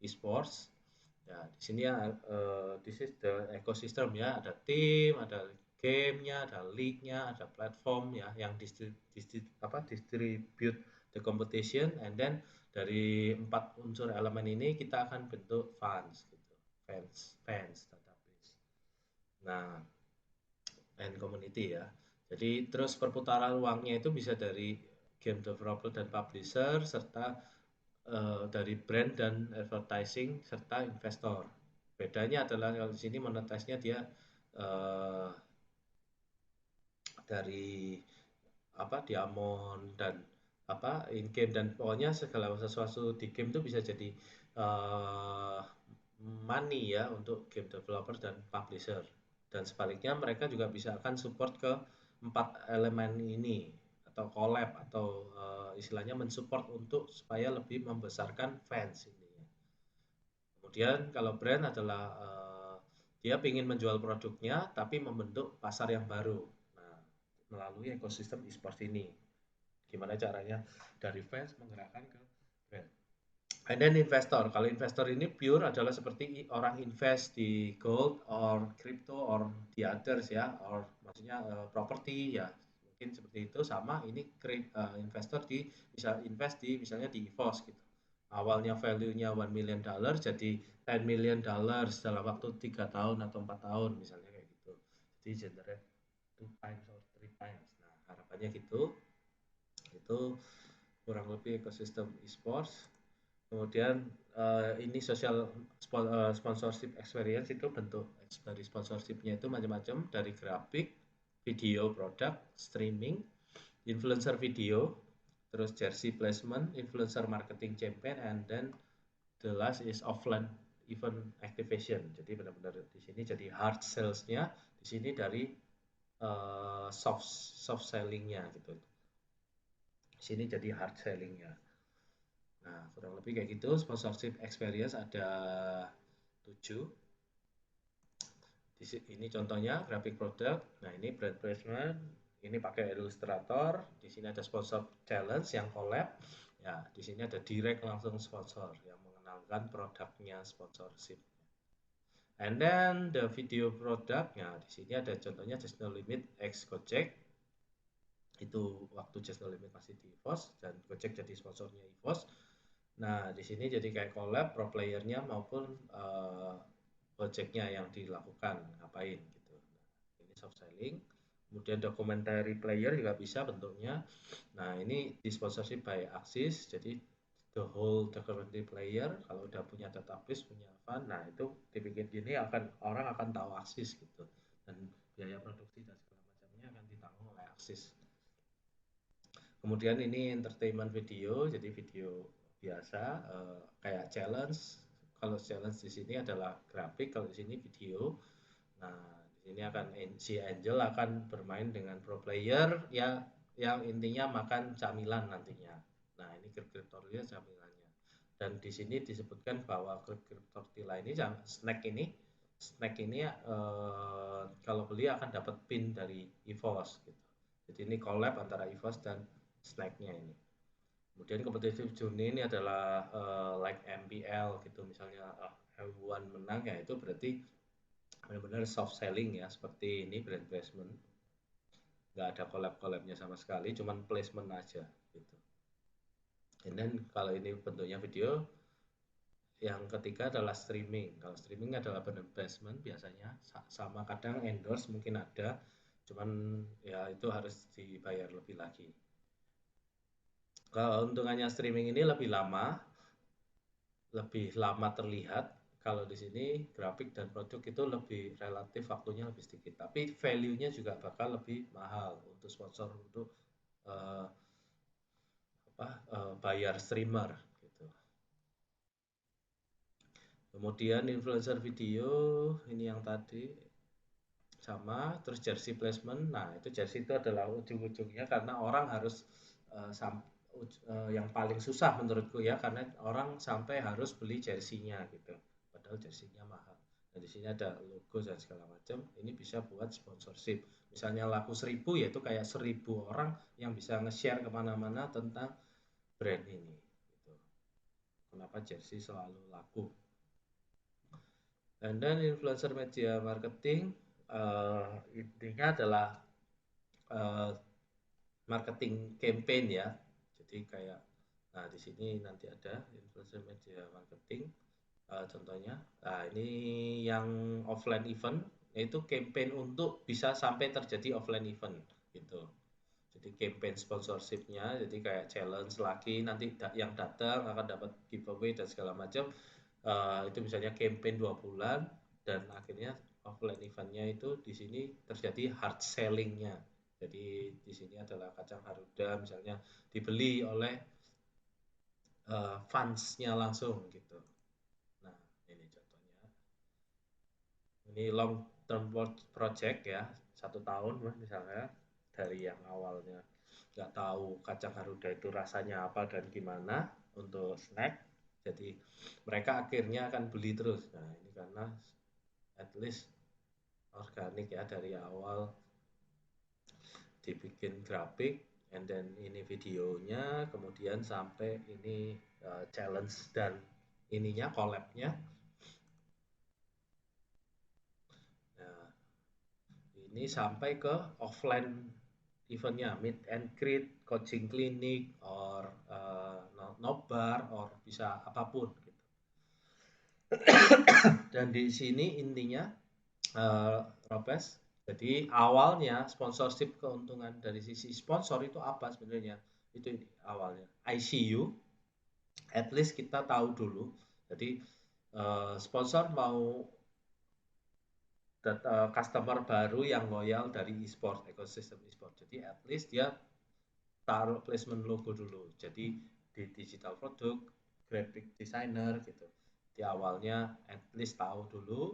e-sports. Ya, di sini ya this is the ecosystem ya, ada tim, ada gamenya, ada league-nya, ada platform ya yang distribute the competition, and then dari 4 unsur elemen ini kita akan bentuk fans gitu. Fans database. Nah, and community ya. Jadi terus perputaran uangnya itu bisa dari game developer dan publisher, serta dari brand dan advertising, serta investor. Bedanya adalah kalau di sini monetize-nya dia uh, dari apa, diamond dan apa in game, dan pokoknya segala sesuatu di game itu bisa jadi uh, money ya untuk game developer dan publisher, dan sebaliknya mereka juga bisa akan support ke 4 elemen ini atau collab atau istilahnya mensupport untuk supaya lebih membesarkan fans ini. Kemudian kalau brand adalah dia ingin menjual produknya tapi membentuk pasar yang baru. Nah, melalui ekosistem e-sport ini. Gimana caranya dari fans menggerakkan ke brand. And then investor. Kalau investor ini pure adalah seperti orang invest di gold or crypto or the others ya, or maksudnya properti ya. Mungkin seperti itu, sama ini investor di bisa invest di misalnya di EVOS gitu. Awalnya value-nya $1 million jadi $10 million dalam waktu 3 tahun atau 4 tahun misalnya kayak gitu. Jadi generate 2 times or 3 times. Nah, harapannya gitu. Itu kurang lebih ekosistem e-sports. Kemudian ini social sponsorship experience itu bentuk dari sponsorshipnya itu macam-macam, dari grafik, video produk, streaming, influencer video, terus jersey placement, influencer marketing campaign, and then the last is offline event activation. Jadi benar-benar di sini jadi hard sales-nya, di sini dari soft selling-nya gitu. Di sini jadi hard selling-nya. Nah, kurang lebih kayak gitu. Sponsorship experience ada 7. Ini contohnya graphic product. Nah, ini brand placement. Ini pakai Illustrator. Di sini ada sponsor challenge yang collab. Ya, di sini ada direct langsung sponsor yang mengenalkan produknya sponsorship. And then the video produknya di sini ada contohnya Just No Limit X Gojek. Itu waktu Just No Limit masih di EVOS dan Gojek jadi sponsornya EVOS. Nah, di sini jadi kayak collab pro playernya maupun Gojeknya yang dilakukan ngapain gitu. Nah, ini soft selling. Kemudian documentary player juga bisa bentuknya. Nah, ini di sponsorship by Axis. Jadi the whole documentary player kalau udah punya database, punya fund, nah itu dibikin gini orang akan tahu Axis gitu. Dan biaya produksi dan segala macamnya akan ditanggung oleh Axis. Kemudian ini entertainment video, jadi video biasa kayak challenge. Kalau challenge di sini adalah grafik, kalau di sini video. Nah, di sini akan si Angel akan bermain dengan pro player ya yang intinya makan camilan nantinya. Nah, ini grip tortilla camilannya. Dan di sini disebutkan bahwa grip tortilla ini snack ini kalau beli akan dapat pin dari EVOS gitu. Jadi ini collab antara EVOS dan snacknya ini. Kemudian competitive journey ini adalah like MPL gitu, misalnya F1 menang ya itu berarti benar-benar soft selling ya, seperti ini brand placement, nggak ada collab-collabnya sama sekali, cuman placement aja gitu. Dan kalau ini bentuknya video, yang ketiga adalah streaming. Kalau streaming adalah brand placement biasanya sama kadang endorse mungkin ada, cuman ya itu harus dibayar lebih lagi. Keuntungannya streaming ini lebih lama terlihat. Kalau di sini grafik dan produk itu lebih relatif waktunya lebih sedikit, tapi value-nya juga bakal lebih mahal untuk sponsor untuk bayar streamer gitu. Kemudian influencer video ini yang tadi sama, terus jersey placement. Nah, itu jersey itu adalah ujung-ujungnya karena orang harus yang paling susah menurutku ya, karena orang sampai harus beli jersey-nya gitu. Padahal jersey-nya mahal. Nah, di sini ada logo dan segala macam. Ini bisa buat sponsorship. Misalnya laku 1000 ya itu kayak 1000 orang yang bisa nge-share kemana-mana tentang brand ini. Gitu. Kenapa jersey selalu laku? And then influencer media marketing intinya adalah marketing campaign ya. Jadi kayak, nah di sini nanti ada influencer media marketing contohnya. Nah ini yang offline event, yaitu campaign untuk bisa sampai terjadi offline event gitu. Jadi campaign sponsorshipnya, jadi kayak challenge lagi nanti yang datang akan dapat giveaway dan segala macam. Itu misalnya campaign 2 bulan dan akhirnya offline eventnya itu di sini terjadi hard sellingnya. Jadi di sini adalah kacang Garuda misalnya dibeli oleh fansnya langsung gitu. Nah ini contohnya. Ini long term project ya, 1 tahun misalnya dari yang awalnya nggak tahu kacang Garuda itu rasanya apa dan gimana untuk snack. Jadi mereka akhirnya akan beli terus. Nah ini karena at least organik ya, dari awal dibikin grafik, and then ini videonya, kemudian sampai ini challenge dan ininya collabnya. Nah, ini sampai ke offline eventnya, meet and greet, coaching clinic, or nobar, or bisa apapun gitu. Dan di sini intinya Robes, jadi awalnya sponsorship, keuntungan dari sisi sponsor itu apa sebenarnya? Itu awalnya ICU, at least kita tahu dulu. Jadi sponsor mau customer baru yang loyal dari e-sport, ekosistem e-sport. Jadi at least dia taruh placement logo dulu. Jadi di digital produk, graphic designer gitu. Di awalnya at least tahu dulu.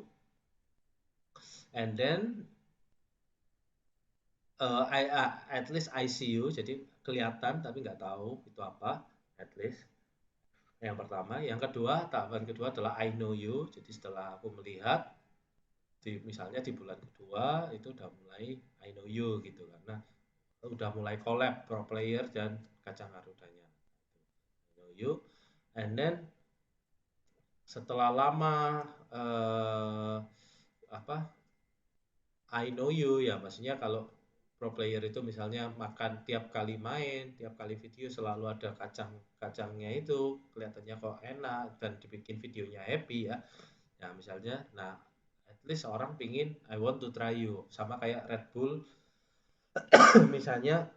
And then at least ICU, jadi kelihatan tapi nggak tahu itu apa, at least. Yang pertama. Yang kedua, tahapan kedua adalah I know you. Jadi setelah aku melihat, misalnya di bulan kedua itu udah mulai I know you gitu, karena udah mulai collab pro player dan kacang Garudanya. I know you. And then setelah lama apa I know you ya, maksudnya kalau pro player itu misalnya makan tiap kali main, tiap kali video selalu ada kacangnya itu kelihatannya kok enak dan dibikin videonya happy ya. Ya misalnya, nah at least orang pingin I want to try you, sama kayak Red Bull misalnya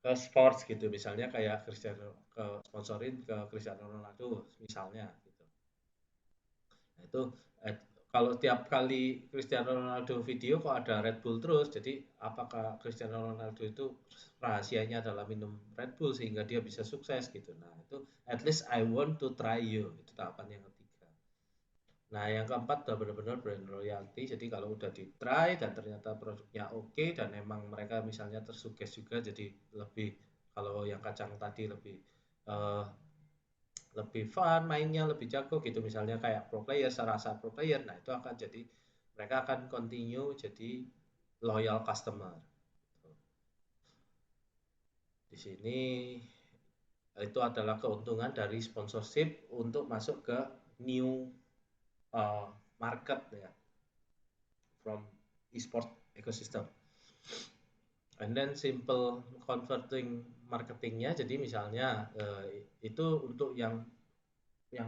ke sports gitu, misalnya kayak Cristiano ke sponsorin ke Cristiano Ronaldo misalnya gitu. Nah, itu kalau tiap kali Cristiano Ronaldo video kok ada Red Bull terus, jadi apakah Cristiano Ronaldo itu rahasianya adalah minum Red Bull sehingga dia bisa sukses gitu. Nah, itu at least I want to try you, itu tahapan yang ketiga. Nah, yang keempat udah benar-benar brand loyalty. Jadi kalau udah di try dan ternyata produknya oke dan emang mereka misalnya tersuges juga, jadi lebih, kalau yang kacang tadi eh, lebih fun mainnya, lebih jago gitu, misalnya kayak pro player, serasa pro player, nah itu akan jadi mereka akan continue jadi loyal customer. Di sini itu adalah keuntungan dari sponsorship untuk masuk ke new market ya, from e-sport ecosystem. And then simple converting marketingnya, jadi misalnya itu untuk yang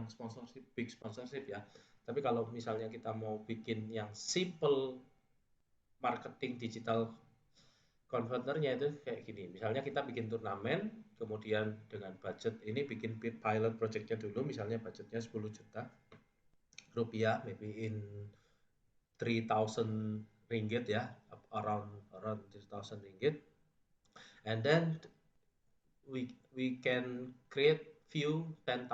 sponsorship, big sponsorship ya. Tapi kalau misalnya kita mau bikin yang simple marketing digital converternya itu kayak gini. Misalnya kita bikin turnamen, kemudian dengan budget ini bikin pilot projectnya dulu, misalnya budgetnya 10 juta rupiah, maybe in 3,000 ringgit ya, around 3,000 ringgit. And then we can create view 10,000.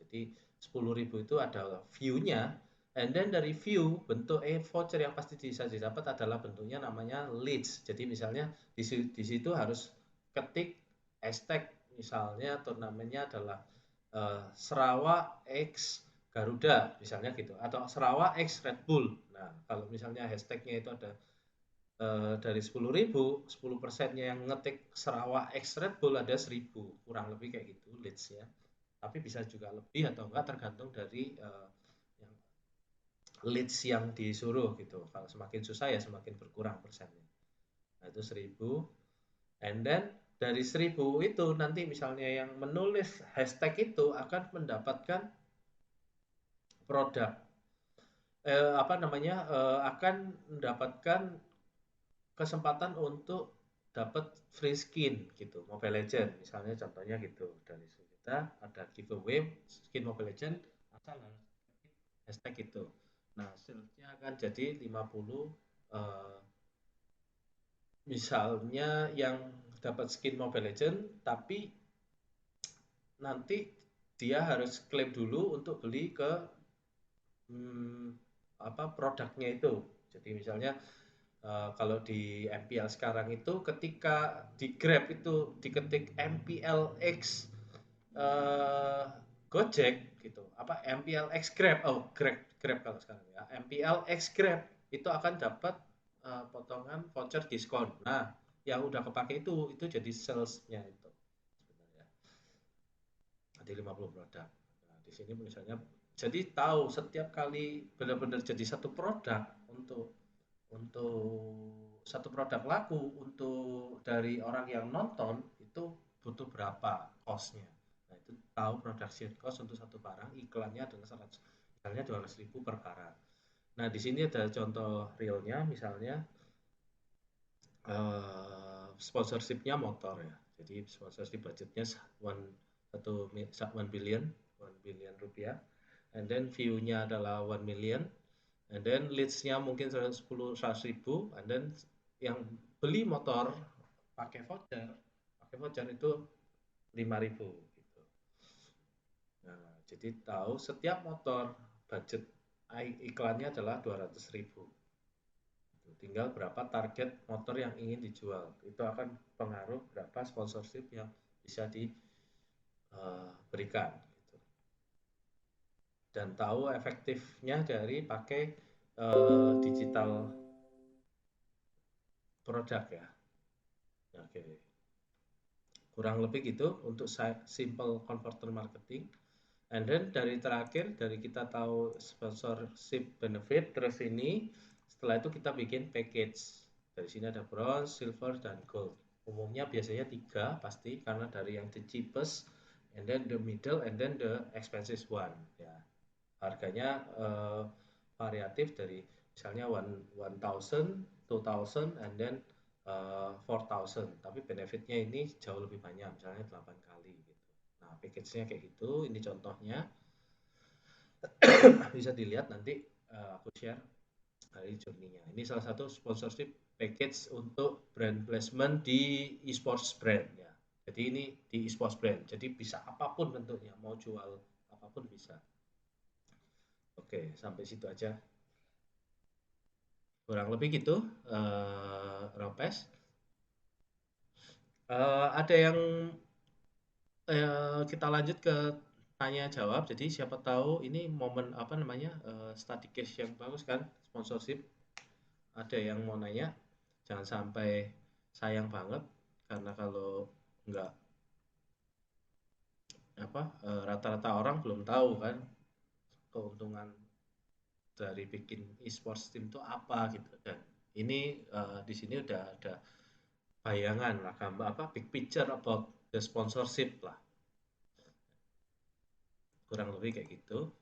Jadi 10.000 itu adalah view-nya, and then dari view bentuk voucher yang pasti bisa didapat adalah bentuknya namanya leads. Jadi misalnya di situ harus ketik hashtag, misalnya turnamennya adalah Sarawak X Garuda misalnya gitu, atau Sarawak X Red Bull. Nah, kalau misalnya hashtagnya itu ada dari 10.000, 10%-nya yang ngetik Sarawak X Red Bull ada 1.000, kurang lebih kayak gitu leads ya. Tapi bisa juga lebih atau enggak, tergantung dari yang leads yang disuruh gitu. Kalau semakin susah ya semakin berkurang persennya. Nah, itu 1.000. And then dari 1.000 itu nanti misalnya yang menulis hashtag itu akan mendapatkan produk akan mendapatkan kesempatan untuk dapat free skin gitu, Mobile Legend misalnya, contohnya gitu. Dari kita ada giveaway skin Mobile Legend asal hashtag itu. Nah, salesnya akan jadi 50, misalnya yang dapat skin Mobile Legend, tapi nanti dia harus klaim dulu untuk beli ke produknya itu. Jadi misalnya kalau di MPL sekarang itu ketika di Grab itu diketik MPLX Gojek gitu, apa MPLX Grab, Grab kalau sekarang ya, MPLX Grab itu akan dapat potongan voucher diskon. Nah, yang udah kepake itu jadi salesnya itu sebenarnya. Ada 50 produk. Nah, di sini misalnya jadi tahu setiap kali benar-benar jadi satu produk, untuk satu produk laku untuk dari orang yang nonton itu butuh berapa cost-nya. Nah, itu tahu production cost untuk satu barang, iklannya adalah 100, misalnya 200.000 per barang. Nah, di sini ada contoh realnya, misalnya sponsorship-nya motor ya. Jadi sponsorship budgetnya 1 billion rupiah, and then view-nya adalah 1 million, and then leads-nya mungkin 100.000, and then yang beli motor pakai voucher itu 5.000 gitu. Nah, jadi tahu setiap motor budget iklannya adalah 200.000. Tinggal berapa target motor yang ingin dijual. Itu akan pengaruh berapa sponsorship yang bisa diberikan. Gitu. Dan tahu efektifnya dari pakai digital produk ya. Oke. Kurang lebih gitu untuk simple converter marketing. And then dari terakhir, dari kita tahu sponsorship benefit, terus ini setelah itu kita bikin package. Dari sini ada bronze, silver, dan gold. Umumnya biasanya 3 pasti, karena dari yang the cheapest, and then the middle, and then the expensive one. Ya, harganya variatif dari misalnya 1000, 2000, and then 4000. Tapi benefitnya ini jauh lebih banyak, misalnya 8 kali gitu. Nah, package-nya kayak gitu. Ini contohnya. Bisa dilihat nanti aku share dari journey-nya. Ini salah satu sponsorship package untuk brand placement di esports brand ya. Jadi ini di esports brand. Jadi bisa apapun bentuknya, mau jual apapun bisa. Oke, sampai situ aja. Kurang lebih gitu, Ropes. Ada yang kita lanjut ke tanya jawab. Jadi siapa tahu ini momen apa namanya study case yang bagus kan, sponsorship. Ada yang mau nanya, jangan sampai sayang banget karena kalau nggak apa rata-rata orang belum tahu kan keuntungan dari bikin e-sports team itu apa gitu. Dan ini di sini udah ada bayangan lah, gambar apa big picture about the sponsorship lah, kurang lebih kayak gitu.